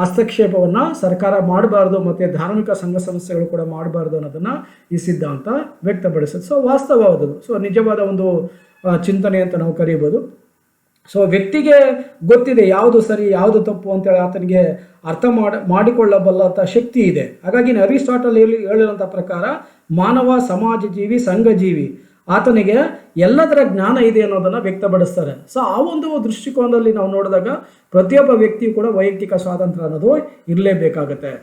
ಹಸ್ತಕ್ಷೇಪವನ್ನು ಸರ್ಕಾರ ಮಾಡಬಾರ್ದು ಮತ್ತು ಧಾರ್ಮಿಕ ಸಂಘ ಸಂಸ್ಥೆಗಳು ಕೂಡ ಮಾಡಬಾರ್ದು ಅನ್ನೋದನ್ನು ಈ ಸಿದ್ಧಾಂತ ವ್ಯಕ್ತಪಡಿಸುತ್ತೆ. ಸೊ ವಾಸ್ತವವಾದದ್ದು, ಸೊ ನಿಜವಾದ ಒಂದು ಚಿಂತನೆ ಅಂತ ನಾವು ಕರೀಬೋದು. ಸೊ ವ್ಯಕ್ತಿಗೆ ಗೊತ್ತಿದೆ ಯಾವುದು ಸರಿ ಯಾವುದು ತಪ್ಪು ಅಂತೇಳಿ ಆತನಿಗೆ ಅರ್ಥ ಮಾಡಿಕೊಳ್ಳಬಲ್ಲಂಥ ಶಕ್ತಿ ಇದೆ. ಹಾಗಾಗಿ ಅರಿಸ್ಟಾಟಲ್ ಹೇಳಿರುವಂಥ ಪ್ರಕಾರ ಮಾನವ ಸಮಾಜ ಜೀವಿ, ಸಂಘಜೀವಿ. ಆತನಿಗೆ ಎಲ್ಲದರ ಜ್ಞಾನ ಇದೆ ಅನ್ನೋದನ್ನು ವ್ಯಕ್ತಪಡಿಸ್ತಾರೆ. ಸೊ ಆ ಒಂದು ದೃಷ್ಟಿಕೋನದಲ್ಲಿ ನಾವು ನೋಡಿದಾಗ ಪ್ರತಿಯೊಬ್ಬ ವ್ಯಕ್ತಿಯು ಕೂಡ ವೈಯಕ್ತಿಕ ಸ್ವಾತಂತ್ರ್ಯ ಅನ್ನೋದು ಇರಲೇಬೇಕಾಗತ್ತೆ.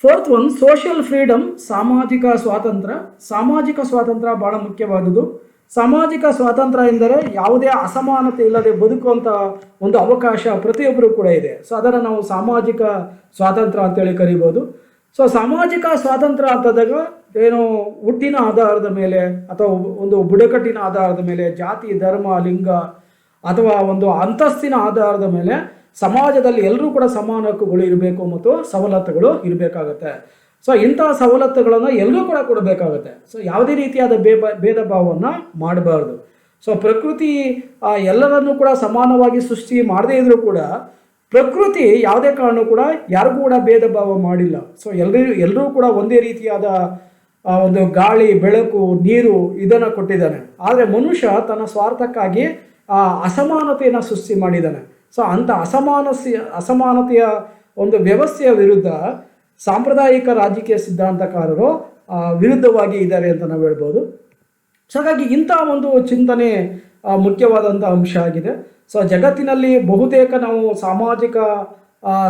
ಫೋರ್ತ್ ಒನ್, ಸೋಷಿಯಲ್ ಫ್ರೀಡಮ್, ಸಾಮಾಜಿಕ ಸ್ವಾತಂತ್ರ್ಯ. ಸಾಮಾಜಿಕ ಸ್ವಾತಂತ್ರ್ಯ ಬಹಳ ಮುಖ್ಯವಾದುದು. ಸಾಮಾಜಿಕ ಸ್ವಾತಂತ್ರ್ಯ ಎಂದರೆ ಯಾವುದೇ ಅಸಮಾನತೆ ಇಲ್ಲದೆ ಬದುಕುವಂಥ ಒಂದು ಅವಕಾಶ ಪ್ರತಿಯೊಬ್ಬರು ಕೂಡ ಇದೆ. ಸೊ ಅದನ್ನು ನಾವು ಸಾಮಾಜಿಕ ಸ್ವಾತಂತ್ರ್ಯ ಅಂತೇಳಿ ಕರಿಬೋದು. ಸೊ ಸಾಮಾಜಿಕ ಸ್ವಾತಂತ್ರ್ಯ ಅಂತಂದಾಗ ಏನು ಹುಟ್ಟಿನ ಆಧಾರದ ಮೇಲೆ ಅಥವಾ ಒಂದು ಬುಡಕಟ್ಟಿನ ಆಧಾರದ ಮೇಲೆ, ಜಾತಿ, ಧರ್ಮ, ಲಿಂಗ ಅಥವಾ ಒಂದು ಅಂತಸ್ತಿನ ಆಧಾರದ ಮೇಲೆ ಸಮಾಜದಲ್ಲಿ ಎಲ್ಲರೂ ಕೂಡ ಸಮಾನ ಹಕ್ಕುಗಳು ಇರಬೇಕು ಮತ್ತು ಸವಲತ್ತುಗಳು ಇರಬೇಕಾಗತ್ತೆ. ಸೊ ಇಂತಹ ಸವಲತ್ತುಗಳನ್ನು ಎಲ್ಲರೂ ಕೂಡ ಕೊಡಬೇಕಾಗುತ್ತೆ. ಸೊ ಯಾವುದೇ ರೀತಿಯಾದ ಭೇದ ಭಾವವನ್ನು ಮಾಡಬಾರ್ದು. ಸೊ ಪ್ರಕೃತಿ ಎಲ್ಲರನ್ನೂ ಕೂಡ ಸಮಾನವಾಗಿ ಸೃಷ್ಟಿ ಮಾಡದೇ ಇದ್ರೂ ಕೂಡ ಪ್ರಕೃತಿ ಯಾವುದೇ ಕಾರಣ ಕೂಡ ಯಾರಿಗೂ ಕೂಡ ಭೇದ ಭಾವ ಮಾಡಿಲ್ಲ. ಸೊ ಎಲ್ಲರೂ ಕೂಡ ಒಂದೇ ರೀತಿಯಾದ ಒಂದು ಗಾಳಿ, ಬೆಳಕು, ನೀರು ಇದನ್ನು ಕೊಟ್ಟಿದ್ದಾನೆ. ಆದರೆ ಮನುಷ್ಯ ತನ್ನ ಸ್ವಾರ್ಥಕ್ಕಾಗಿ ಅಸಮಾನತೆಯನ್ನು ಸೃಷ್ಟಿ ಮಾಡಿದ್ದಾನೆ. ಸೊ ಅಂಥ ಅಸಮಾನತೆಯ ಒಂದು ವ್ಯವಸ್ಥೆಯ ವಿರುದ್ಧ ಸಾಂಪ್ರದಾಯಿಕ ರಾಜಕೀಯ ಸಿದ್ಧಾಂತಕಾರರು ವಿರುದ್ಧವಾಗಿ ಇದ್ದಾರೆ ಅಂತ ನಾವು ಹೇಳ್ಬೋದು. ಸೊ ಹಾಗಾಗಿ ಇಂಥ ಒಂದು ಚಿಂತನೆ ಮುಖ್ಯವಾದಂಥ ಅಂಶ ಆಗಿದೆ. ಸೊ ಜಗತ್ತಿನಲ್ಲಿ ಬಹುತೇಕ ನಾವು ಸಾಮಾಜಿಕ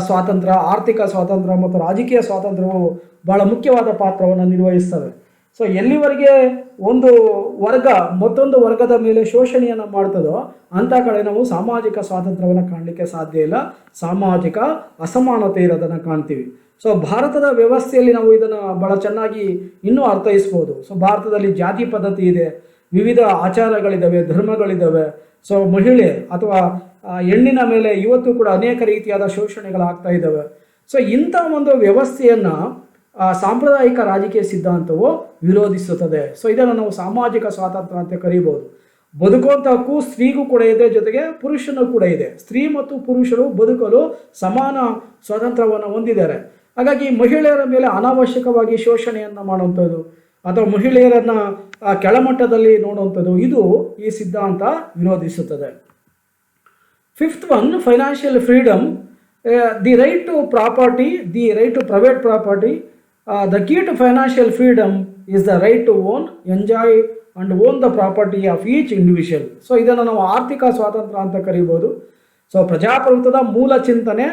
ಸ್ವಾತಂತ್ರ್ಯ, ಆರ್ಥಿಕ ಸ್ವಾತಂತ್ರ್ಯ ಮತ್ತು ರಾಜಕೀಯ ಸ್ವಾತಂತ್ರ್ಯವು ಬಹಳ ಮುಖ್ಯವಾದ ಪಾತ್ರವನ್ನು ನಿರ್ವಹಿಸ್ತವೆ. ಸೊ ಎಲ್ಲಿವರೆಗೆ ಒಂದು ವರ್ಗ ಮತ್ತೊಂದು ವರ್ಗದ ಮೇಲೆ ಶೋಷಣೆಯನ್ನು ಮಾಡ್ತದೋ ಅಂಥ ಕಡೆ ನಾವು ಸಾಮಾಜಿಕ ಸ್ವಾತಂತ್ರ್ಯವನ್ನು ಕಾಣಲಿಕ್ಕೆ ಸಾಧ್ಯ ಇಲ್ಲ. ಸಾಮಾಜಿಕ ಅಸಮಾನತೆ ಇರೋದನ್ನು ಕಾಣ್ತೀವಿ. ಸೊ ಭಾರತದ ವ್ಯವಸ್ಥೆಯಲ್ಲಿ ನಾವು ಇದನ್ನು ಬಹಳ ಚೆನ್ನಾಗಿ ಇನ್ನೂ ಅರ್ಥೈಸ್ಬೋದು. ಸೊ ಭಾರತದಲ್ಲಿ ಜಾತಿ ಪದ್ಧತಿ ಇದೆ, ವಿವಿಧ ಆಚಾರಗಳಿದ್ದಾವೆ, ಧರ್ಮಗಳಿದ್ದಾವೆ. ಸೊ ಮಹಿಳೆ ಅಥವಾ ಹೆಣ್ಣಿನ ಮೇಲೆ ಇವತ್ತು ಕೂಡ ಅನೇಕ ರೀತಿಯಾದ ಶೋಷಣೆಗಳಾಗ್ತಾ ಇದ್ದಾವೆ. ಸೊ ಇಂಥ ಒಂದು ವ್ಯವಸ್ಥೆಯನ್ನು ಸಾಂಪ್ರದಾಯಿಕ ರಾಜಕೀಯ ಸಿದ್ಧಾಂತವು ವಿರೋಧಿಸುತ್ತದೆ. ಸೊ ಇದನ್ನು ನಾವು ಸಾಮಾಜಿಕ ಸ್ವಾತಂತ್ರ್ಯ ಅಂತ ಕರೀಬೋದು. ಬದುಕುವಂಥ ಹಕ್ಕು ಸ್ತ್ರೀಗೂ ಕೂಡ ಇದೆ, ಜೊತೆಗೆ ಪುರುಷನೂ ಕೂಡ ಇದೆ. ಸ್ತ್ರೀ ಮತ್ತು ಪುರುಷರು ಬದುಕಲು ಸಮಾನ ಸ್ವಾತಂತ್ರ್ಯವನ್ನು ಹೊಂದಿದ್ದಾರೆ. ಹಾಗಾಗಿ ಮಹಿಳೆಯರ ಮೇಲೆ ಅನಾವಶ್ಯಕವಾಗಿ ಶೋಷಣೆಯನ್ನು ಮಾಡುವಂಥದ್ದು ಅಥವಾ ಮಹಿಳೆಯರನ್ನು ಕೆಳಮಟ್ಟದಲ್ಲಿ ನೋಡುವಂಥದ್ದು ಇದು ಈ ಸಿದ್ಧಾಂತ ವಿರೋಧಿಸುತ್ತದೆ. Fifth one, financial freedom, the right to property, the right to private property. The key to financial freedom is the right to own, enjoy and own the property of each individual. So ಇದನ್ನು ನಾವು ಆರ್ಥಿಕ ಸ್ವಾತಂತ್ರ್ಯ ಅಂತ ಕರಿಬೋದು. So ಪ್ರಜಾಪ್ರಭುತ್ವದ ಮೂಲ ಚಿಂತನೆ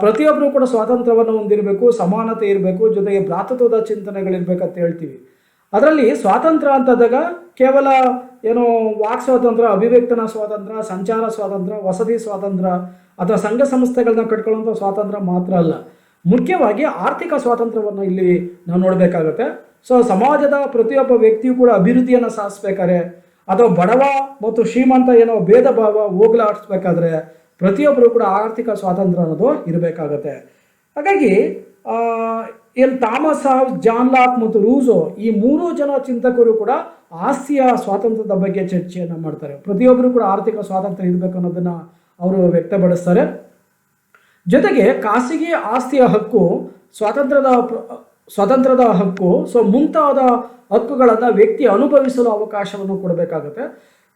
ಪ್ರತಿಯೊಬ್ಬರು ಕೂಡ ಸ್ವಾತಂತ್ರ್ಯವನ್ನು ಹೊಂದಿರಬೇಕು, ಸಮಾನತೆ ಇರಬೇಕು, ಜೊತೆಗೆ ಭ್ರಾತೃತ್ವದ ಚಿಂತನೆಗಳಿರ್ಬೇಕಂತ ಹೇಳ್ತೀವಿ. ಅದರಲ್ಲಿ ಸ್ವಾತಂತ್ರ್ಯ ಅಂತಂದಾಗ ಕೇವಲ ಏನು ವಾಕ್ ಸ್ವಾತಂತ್ರ್ಯ, ಅಭಿವ್ಯಕ್ತನ ಸ್ವಾತಂತ್ರ್ಯ, ಸಂಚಾರ ಸ್ವಾತಂತ್ರ್ಯ, ವಸತಿ ಸ್ವಾತಂತ್ರ್ಯ ಅಥವಾ ಸಂಘ ಸಂಸ್ಥೆಗಳನ್ನ ಕಟ್ಕೊಳ್ಳುವಂಥ ಸ್ವಾತಂತ್ರ್ಯ ಮಾತ್ರ ಅಲ್ಲ. ಮುಖ್ಯವಾಗಿ ಆರ್ಥಿಕ ಸ್ವಾತಂತ್ರ್ಯವನ್ನು ಇಲ್ಲಿ ನಾವು ನೋಡಬೇಕಾಗುತ್ತೆ. ಸೊ ಸಮಾಜದ ಪ್ರತಿಯೊಬ್ಬ ವ್ಯಕ್ತಿಯು ಕೂಡ ಅಭಿವೃದ್ಧಿಯನ್ನು ಸಾಧಿಸ್ಬೇಕಾದ್ರೆ ಅಥವಾ ಬಡವ ಮತ್ತು ಶ್ರೀಮಂತ ಏನೋ ಭೇದ ಭಾವ ಹೋಗಲಾಡಿಸ್ಬೇಕಾದ್ರೆ ಪ್ರತಿಯೊಬ್ಬರು ಕೂಡ ಆರ್ಥಿಕ ಸ್ವಾತಂತ್ರ್ಯ ಅನ್ನೋದು ಇರಬೇಕಾಗತ್ತೆ. ಹಾಗಾಗಿ ಥಾಮಸ್ ಹಾಬ್ಸ್, ಜಾನ್ ಲಾಕ್ ಮತ್ತು ರೂಸೋ ಈ ಮೂರು ಜನ ಚಿಂತಕರು ಕೂಡ ಆಸ್ತಿಯ ಸ್ವಾತಂತ್ರ್ಯದ ಬಗ್ಗೆ ಚರ್ಚೆಯನ್ನು ಮಾಡ್ತಾರೆ. ಪ್ರತಿಯೊಬ್ಬರು ಕೂಡ ಆರ್ಥಿಕ ಸ್ವಾತಂತ್ರ್ಯ ಇರಬೇಕು ಅನ್ನೋದನ್ನು ಅವರು ವ್ಯಕ್ತಪಡಿಸ್ತಾರೆ. ಜೊತೆಗೆ ಖಾಸಗಿ ಆಸ್ತಿಯ ಹಕ್ಕು, ಸ್ವಾತಂತ್ರ್ಯದ ಹಕ್ಕು, ಸೊ ಮುಂತಾದ ಹಕ್ಕುಗಳನ್ನು ವ್ಯಕ್ತಿ ಅನುಭವಿಸಲು ಅವಕಾಶವನ್ನು ಕೊಡಬೇಕಾಗುತ್ತೆ.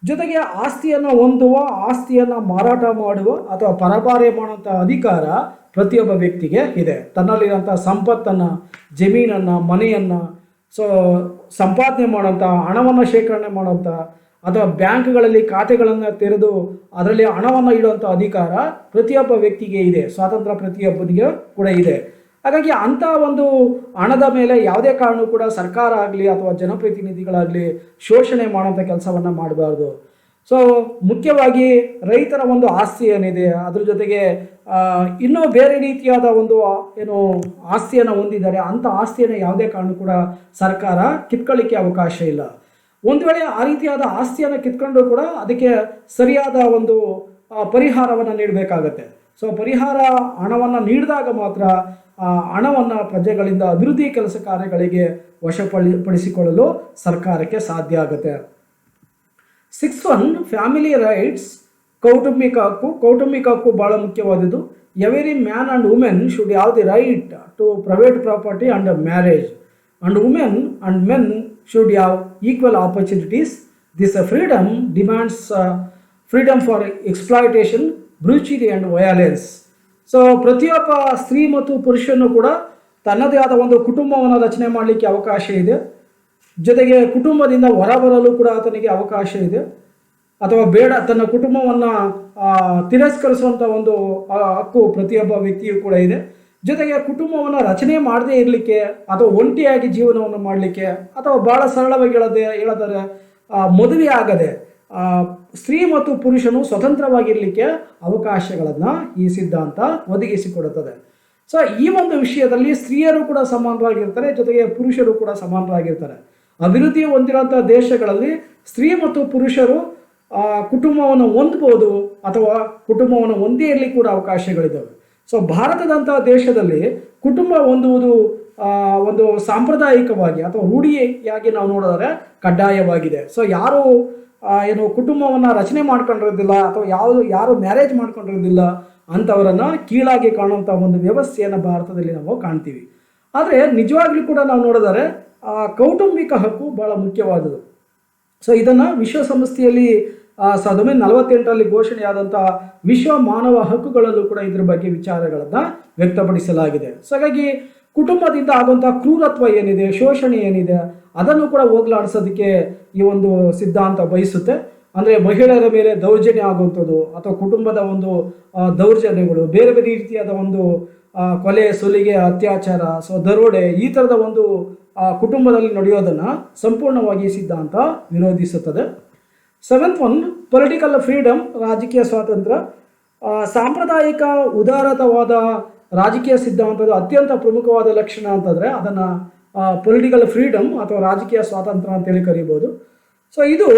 ಜೊತೆಗೆ ಆಸ್ತಿಯನ್ನು ಹೊಂದುವ, ಆಸ್ತಿಯನ್ನು ಮಾರಾಟ ಮಾಡುವ ಅಥವಾ ಪರಭಾರೆ ಮಾಡುವಂಥ ಅಧಿಕಾರ ಪ್ರತಿಯೊಬ್ಬ ವ್ಯಕ್ತಿಗೆ ಇದೆ. ತನ್ನಲ್ಲಿರುವಂಥ ಸಂಪತ್ತನ್ನು, ಜಮೀನನ್ನು, ಮನೆಯನ್ನು ಸೊ ಸಂಪಾದನೆ ಮಾಡೋಂಥ, ಹಣವನ್ನು ಶೇಖರಣೆ ಮಾಡೋಂಥ ಅಥವಾ ಬ್ಯಾಂಕ್ಗಳಲ್ಲಿ ಖಾತೆಗಳನ್ನು ತೆರೆದು ಅದರಲ್ಲಿ ಹಣವನ್ನು ಇಡುವಂಥ ಅಧಿಕಾರ ಪ್ರತಿಯೊಬ್ಬ ವ್ಯಕ್ತಿಗೆ ಇದೆ. ಸ್ವಾತಂತ್ರ್ಯ ಪ್ರತಿಯೊಬ್ಬನಿಗೆ ಕೂಡ ಇದೆ. ಹಾಗಾಗಿ ಅಂಥ ಒಂದು ಹಣದ ಮೇಲೆ ಯಾವುದೇ ಕಾರಣವೂ ಕೂಡ ಸರ್ಕಾರ ಆಗಲಿ ಅಥವಾ ಜನಪ್ರತಿನಿಧಿಗಳಾಗಲಿ ಶೋಷಣೆ ಮಾಡುವಂಥ ಕೆಲಸವನ್ನು ಮಾಡಬಾರ್ದು. ಸೊ ಮುಖ್ಯವಾಗಿ ರೈತರ ಒಂದು ಆಸ್ತಿ ಏನಿದೆ ಅದ್ರ ಜೊತೆಗೆ ಇನ್ನೂ ಬೇರೆ ರೀತಿಯಾದ ಒಂದು ಏನು ಆಸ್ತಿಯನ್ನು ಹೊಂದಿದ್ದಾರೆ, ಅಂಥ ಆಸ್ತಿಯನ್ನು ಯಾವುದೇ ಕಾರಣ ಕೂಡ ಸರ್ಕಾರ ಕಿತ್ಕೊಳ್ಳಿಕ್ಕೆ ಅವಕಾಶ ಇಲ್ಲ. ಒಂದು ವೇಳೆ ಆ ರೀತಿಯಾದ ಆಸ್ತಿಯನ್ನು ಕಿತ್ಕೊಂಡ್ರೂ ಕೂಡ ಅದಕ್ಕೆ ಸರಿಯಾದ ಒಂದು ಪರಿಹಾರವನ್ನು ನೀಡಬೇಕಾಗತ್ತೆ. ಸೊ ಪರಿಹಾರ ಹಣವನ್ನು ನೀಡಿದಾಗ ಮಾತ್ರ ಆ ಹಣವನ್ನು ಪ್ರಜೆಗಳಿಂದ ಅಭಿವೃದ್ಧಿ ಕೆಲಸ ಕಾರ್ಯಗಳಿಗೆ ವಶಪಡಿಸಿಕೊಳ್ಳಲು ಸರ್ಕಾರಕ್ಕೆ ಸಾಧ್ಯ ಆಗುತ್ತೆ. 6 ಒನ್, ಫ್ಯಾಮಿಲಿ ರೈಟ್ಸ್, ಕೌಟುಂಬಿಕ ಹಕ್ಕು. ಕೌಟುಂಬಿಕ ಹಕ್ಕು ಭಾಳ ಮುಖ್ಯವಾದದ್ದು. Every man and women should have the right to private property and marriage, and women and men should have equal opportunities. This freedom demands freedom for exploitation, brutality and violence. So ಪ್ರತಿಯೊಬ್ಬ ಸ್ತ್ರೀ ಮತ್ತು ಪುರುಷನು ಕೂಡ ತನ್ನದೇ ಆದ ಒಂದು ಕುಟುಂಬವನ್ನು ರಚನೆ ಮಾಡಲಿಕ್ಕೆ ಅವಕಾಶ ಇದೆ. ಜೊತೆಗೆ ಕುಟುಂಬದಿಂದ ಹೊರಬರಲು ಕೂಡ ಆತನಿಗೆ ಅವಕಾಶ ಇದೆ, ಅಥವಾ ಬೇಡ ತನ್ನ ಕುಟುಂಬವನ್ನು ತಿರಸ್ಕರಿಸುವಂಥ ಒಂದು ಹಕ್ಕು ಪ್ರತಿಯೊಬ್ಬ ವ್ಯಕ್ತಿಯೂ ಕೂಡ ಇದೆ. ಜೊತೆಗೆ ಕುಟುಂಬವನ್ನು ರಚನೆ ಮಾಡದೇ ಇರಲಿಕ್ಕೆ ಅಥವಾ ಒಂಟಿಯಾಗಿ ಜೀವನವನ್ನು ಮಾಡಲಿಕ್ಕೆ, ಅಥವಾ ಭಾಳ ಸರಳವಾಗಿ ಹೇಳಿದರೆ ಮದುವೆ ಆಗದೆ ಸ್ತ್ರೀ ಮತ್ತು ಪುರುಷನು ಸ್ವತಂತ್ರವಾಗಿರಲಿಕ್ಕೆ ಅವಕಾಶಗಳನ್ನು ಈ ಸಿದ್ಧಾಂತ ಒದಗಿಸಿಕೊಡುತ್ತದೆ. ಸೊ ಈ ಒಂದು ವಿಷಯದಲ್ಲಿ ಸ್ತ್ರೀಯರು ಕೂಡ ಸಮಾನರಾಗಿರ್ತಾರೆ, ಜೊತೆಗೆ ಪುರುಷರು ಕೂಡ ಸಮಾನರಾಗಿರ್ತಾರೆ. ಅಭಿವೃದ್ಧಿ ಹೊಂದಿರುವಂಥ ದೇಶಗಳಲ್ಲಿ ಸ್ತ್ರೀ ಮತ್ತು ಪುರುಷರು ಕುಟುಂಬವನ್ನು ಹೊಂದ್ಬೋದು, ಅಥವಾ ಕುಟುಂಬವನ್ನು ಹೊಂದೇ ಇರಲಿಕ್ಕೆ ಕೂಡ ಅವಕಾಶಗಳಿದ್ದಾವೆ. ಸೊ ಭಾರತದಂತಹ ದೇಶದಲ್ಲಿ ಕುಟುಂಬ ಹೊಂದುವುದು ಒಂದು ಸಾಂಪ್ರದಾಯಿಕವಾಗಿ ಅಥವಾ ರೂಢಿಯಾಗಿ ನಾವು ನೋಡಿದರೆ ಕಡ್ಡಾಯವಾಗಿದೆ. ಸೊ ಯಾರು ಏನು ಕುಟುಂಬವನ್ನು ರಚನೆ ಮಾಡ್ಕೊಂಡಿರೋದಿಲ್ಲ ಅಥವಾ ಯಾರು ಮ್ಯಾರೇಜ್ ಮಾಡ್ಕೊಂಡಿರೋದಿಲ್ಲ ಅಂಥವರನ್ನು ಕೀಳಾಗಿ ಕಾಣುವಂಥ ಒಂದು ವ್ಯವಸ್ಥೆಯನ್ನು ಭಾರತದಲ್ಲಿ ನಾವು ಕಾಣ್ತೀವಿ. ಆದರೆ ನಿಜವಾಗ್ಲೂ ಕೂಡ ನಾವು ನೋಡಿದರೆ ಕೌಟುಂಬಿಕ ಹಕ್ಕು ಭಾಳ ಮುಖ್ಯವಾದದ್ದು. ಸೊ ಇದನ್ನು ವಿಶ್ವಸಂಸ್ಥೆಯಲ್ಲಿ 1948ರಲ್ಲಿ ಘೋಷಣೆಯಾದಂಥ ವಿಶ್ವ ಮಾನವ ಹಕ್ಕುಗಳಲ್ಲೂ ಕೂಡ ಇದ್ರ ಬಗ್ಗೆ ವಿಚಾರಗಳನ್ನು ವ್ಯಕ್ತಪಡಿಸಲಾಗಿದೆ. ಸೊ ಹಾಗಾಗಿ ಕುಟುಂಬದಿಂದ ಆಗುವಂಥ ಕ್ರೂರತ್ವ ಏನಿದೆ, ಶೋಷಣೆ ಏನಿದೆ, ಅದನ್ನು ಕೂಡ ಹೋಗಲಾಡಿಸೋದಕ್ಕೆ ಈ ಒಂದು ಸಿದ್ಧಾಂತ ಬಯಸುತ್ತೆ. ಅಂದರೆ ಮಹಿಳೆಯರ ಮೇಲೆ ದೌರ್ಜನ್ಯ ಆಗುವಂಥದ್ದು ಅಥವಾ ಕುಟುಂಬದ ಒಂದು ದೌರ್ಜನ್ಯಗಳು, ಬೇರೆ ಬೇರೆ ರೀತಿಯಾದ ಒಂದು ಕೊಲೆ, ಸುಲಿಗೆ, ಅತ್ಯಾಚಾರ, ಸೊ ದರೋಡೆ, ಈ ಥರದ ಒಂದು ಕುಟುಂಬದಲ್ಲಿ ನಡೆಯೋದನ್ನು ಸಂಪೂರ್ಣವಾಗಿ ಸಿದ್ಧಾಂತ ವಿರೋಧಿಸುತ್ತದೆ. 7th ಒನ್, ಪೊಲಿಟಿಕಲ್ ಫ್ರೀಡಮ್, ರಾಜಕೀಯ ಸ್ವಾತಂತ್ರ್ಯ. ಸಾಂಪ್ರದಾಯಿಕ ಉದಾರತವಾದ ರಾಜಕೀಯ ಸಿದ್ಧಾಂತದ ಅತ್ಯಂತ ಪ್ರಮುಖವಾದ ಲಕ್ಷಣ ಅಂತಂದರೆ ಅದನ್ನು ಪೊಲಿಟಿಕಲ್ ಫ್ರೀಡಮ್ ಅಥವಾ ರಾಜಕೀಯ ಸ್ವಾತಂತ್ರ್ಯ ಅಂತೇಳಿ ಕರೀಬೋದು. ಸೊ ಇದು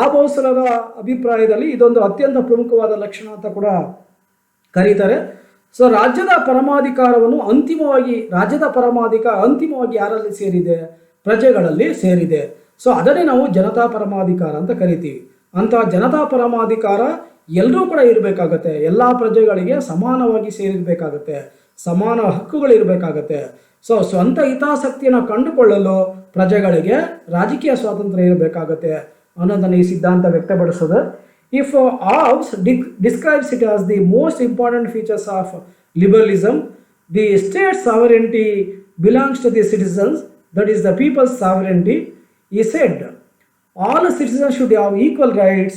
ಆಬೋಸರರ ಅಭಿಪ್ರಾಯದಲ್ಲಿ ಇದೊಂದು ಅತ್ಯಂತ ಪ್ರಮುಖವಾದ ಲಕ್ಷಣ ಅಂತ ಕೂಡ ಕರೀತಾರೆ. ಸೊ ರಾಜ್ಯದ ಪರಮಾಧಿಕಾರವನ್ನು ಅಂತಿಮವಾಗಿ ಯಾರಲ್ಲಿ ಸೇರಿದೆ? ಪ್ರಜೆಗಳಲ್ಲಿ ಸೇರಿದೆ. ಸೊ ಅದನ್ನೇ ನಾವು ಜನತಾ ಪರಮಾಧಿಕಾರ ಅಂತ ಕರಿತೀವಿ. ಅಂತಹ ಜನತಾ ಪರಮಾಧಿಕಾರ ಎಲ್ಲರೂ ಕೂಡ ಇರಬೇಕಾಗತ್ತೆ, ಎಲ್ಲ ಪ್ರಜೆಗಳಿಗೆ ಸಮಾನವಾಗಿ ಸೇರಿರಬೇಕಾಗತ್ತೆ, ಸಮಾನ ಹಕ್ಕುಗಳಿರಬೇಕಾಗತ್ತೆ. ಸೊ ಸ್ವಂತ ಹಿತಾಸಕ್ತಿಯನ್ನು ಕಂಡುಕೊಳ್ಳಲು ಪ್ರಜೆಗಳಿಗೆ ರಾಜಕೀಯ ಸ್ವಾತಂತ್ರ್ಯ ಇರಬೇಕಾಗತ್ತೆ ಅನ್ನೋದನ್ನು ಈ ಸಿದ್ಧಾಂತ ವ್ಯಕ್ತಪಡಿಸೋದು. If Hobbes describes it as the most important features of liberalism, the state sovereignty belongs to the citizens, that is the people's sovereignty. He said, all citizens should have equal rights.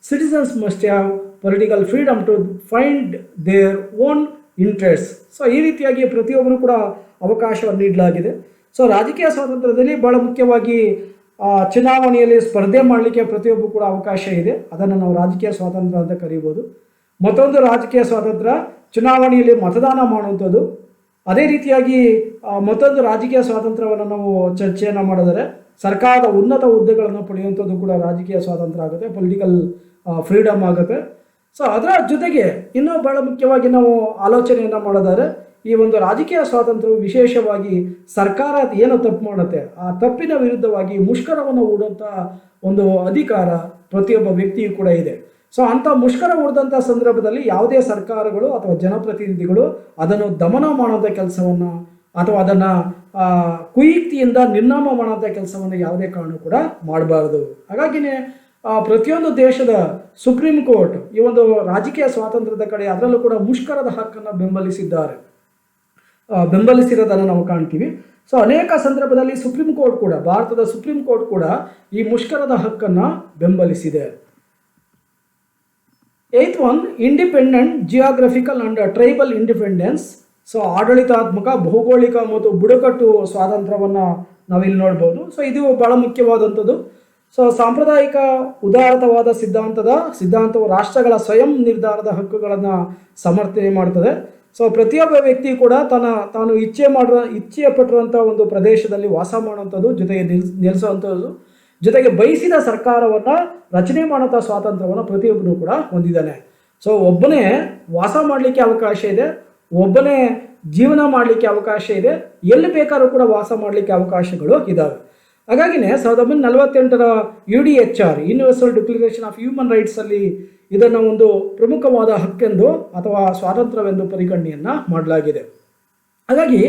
Citizens must have political freedom to find their own interests. So ಈ ರೀತಿಯಾಗಿ ಪ್ರತಿಯೊಬ್ಬರು ಕೂಡ ಅವಕಾಶವನ್ನು ನೀಡಲಾಗಿದೆ. So ರಾಜಕೀಯ ಸ್ವಾತಂತ್ರ್ಯದಲ್ಲಿ ಬಹಳ ಮುಖ್ಯವಾಗಿ ಚುನಾವಣೆಯಲ್ಲಿ ಸ್ಪರ್ಧೆ ಮಾಡಲಿಕ್ಕೆ ಪ್ರತಿಯೊಬ್ಬರು ಕೂಡ ಅವಕಾಶ ಇದೆ. ಅದನ್ನು ನಾವು ರಾಜಕೀಯ ಸ್ವಾತಂತ್ರ್ಯ ಅಂತ ಕರೀಬೋದು. ಮತ್ತೊಂದು ರಾಜಕೀಯ ಸ್ವಾತಂತ್ರ್ಯ ಚುನಾವಣೆಯಲ್ಲಿ ಮತದಾನ ಮಾಡುವಂಥದ್ದು. ಅದೇ ರೀತಿಯಾಗಿ ಮತ್ತೊಂದು ರಾಜಕೀಯ ಸ್ವಾತಂತ್ರ್ಯವನ್ನು ನಾವು ಚರ್ಚೆಯನ್ನು ಮಾಡಿದರೆ ಸರ್ಕಾರದ ಉನ್ನತ ಹುದ್ದೆಗಳನ್ನು ಪಡೆಯುವಂಥದ್ದು ಕೂಡ ರಾಜಕೀಯ ಸ್ವಾತಂತ್ರ್ಯ ಆಗುತ್ತೆ, ಪೊಲಿಟಿಕಲ್ ಫ್ರೀಡಮ್ ಆಗುತ್ತೆ. ಸೊ ಅದರ ಜೊತೆಗೆ ಇನ್ನೂ ಬಹಳ ಮುಖ್ಯವಾಗಿ ನಾವು ಆಲೋಚನೆಯನ್ನು ಮಾಡಿದರೆ ಈ ಒಂದು ರಾಜಕೀಯ ಸ್ವಾತಂತ್ರ್ಯವು ವಿಶೇಷವಾಗಿ ಸರ್ಕಾರ ಏನು ತಪ್ಪು ಮಾಡುತ್ತೆ ಆ ತಪ್ಪಿನ ವಿರುದ್ಧವಾಗಿ ಮುಷ್ಕರವನ್ನು ಹೂಡುವಂಥ ಒಂದು ಅಧಿಕಾರ ಪ್ರತಿಯೊಬ್ಬ ವ್ಯಕ್ತಿಯೂ ಕೂಡ ಇದೆ. ಸೊ ಅಂಥ ಮುಷ್ಕರ ಹೂಡಿದಂಥ ಸಂದರ್ಭದಲ್ಲಿ ಯಾವುದೇ ಸರ್ಕಾರಗಳು ಅಥವಾ ಜನಪ್ರತಿನಿಧಿಗಳು ಅದನ್ನು ದಮನ ಮಾಡುವಂಥ ಕೆಲಸವನ್ನು ಅಥವಾ ಅದನ್ನು ಕುಯುಕ್ತಿಯಿಂದ ನಿರ್ನಾಮ ಮಾಡುವಂಥ ಕೆಲಸವನ್ನು ಯಾವುದೇ ಕಾರಣ ಕೂಡ ಮಾಡಬಾರ್ದು. ಹಾಗಾಗಿನೇ ಪ್ರತಿಯೊಂದು ದೇಶದ ಸುಪ್ರೀಂ ಕೋರ್ಟ್ ಈ ಒಂದು ರಾಜಕೀಯ ಸ್ವಾತಂತ್ರ್ಯದ ಕಡೆ ಅದರಲ್ಲೂ ಕೂಡ ಮುಷ್ಕರದ ಹಕ್ಕನ್ನು ಬೆಂಬಲಿಸಿರೋದನ್ನು ನಾವು ಕಾಣ್ತೀವಿ. ಸೊ ಅನೇಕ ಸಂದರ್ಭದಲ್ಲಿ ಸುಪ್ರೀಂ ಕೋರ್ಟ್ ಕೂಡ, ಭಾರತದ ಸುಪ್ರೀಂ ಕೋರ್ಟ್ ಕೂಡ ಈ ಮುಷ್ಕರದ ಹಕ್ಕನ್ನು ಬೆಂಬಲಿಸಿದೆ. 8th one, independent geographical and tribal independence. So ಆಡಳಿತಾತ್ಮಕ, ಭೌಗೋಳಿಕ ಮತ್ತು ಬುಡಕಟ್ಟು ಸ್ವಾತಂತ್ರ್ಯವನ್ನು ನಾವಿಲ್ಲಿ ನೋಡ್ಬೋದು. ಸೊ ಇದು ಬಹಳ ಮುಖ್ಯವಾದಂಥದ್ದು. ಸೊ ಸಾಂಪ್ರದಾಯಿಕ ಉದಾರತವಾದ ಸಿದ್ಧಾಂತವು ರಾಷ್ಟ್ರಗಳ ಸ್ವಯಂ ನಿರ್ಧಾರದ ಹಕ್ಕುಗಳನ್ನು ಸಮರ್ಥನೆ ಮಾಡ್ತದೆ. ಸೊ ಪ್ರತಿಯೊಬ್ಬ ವ್ಯಕ್ತಿ ಕೂಡ ತಾನು ಇಚ್ಛೆ ಪಟ್ಟಿರುವಂಥ ಒಂದು ಪ್ರದೇಶದಲ್ಲಿ ವಾಸ ಮಾಡುವಂಥದ್ದು, ಜೊತೆಗೆ ನೆಲೆಸುವಂಥದ್ದು, ಜೊತೆಗೆ ಬಯಸಿದ ಸರ್ಕಾರವನ್ನು ರಚನೆ ಮಾಡುವಂಥ ಸ್ವಾತಂತ್ರ್ಯವನ್ನು ಪ್ರತಿಯೊಬ್ಬರೂ ಕೂಡ ಹೊಂದಿದ್ದಾನೆ. ಸೊ ಒಬ್ಬನೇ ವಾಸ ಮಾಡಲಿಕ್ಕೆ ಅವಕಾಶ ಇದೆ, ಒಬ್ಬನೇ ಜೀವನ ಮಾಡಲಿಕ್ಕೆ ಅವಕಾಶ ಇದೆ, ಎಲ್ಲಿ ಬೇಕಾದ್ರೂ ಕೂಡ ವಾಸ ಮಾಡಲಿಕ್ಕೆ ಅವಕಾಶಗಳು ಇದ್ದಾವೆ. ಹಾಗಾಗಿನೇ 1948ರ UDHR universal declaration of human ರೈಟ್ಸಲ್ಲಿ ಇದನ್ನು ಒಂದು ಪ್ರಮುಖವಾದ ಹಕ್ಕೆಂದು ಅಥವಾ ಸ್ವಾತಂತ್ರ್ಯವೆಂದು ಪರಿಗಣನೆಯನ್ನು ಮಾಡಲಾಗಿದೆ. ಹಾಗಾಗಿ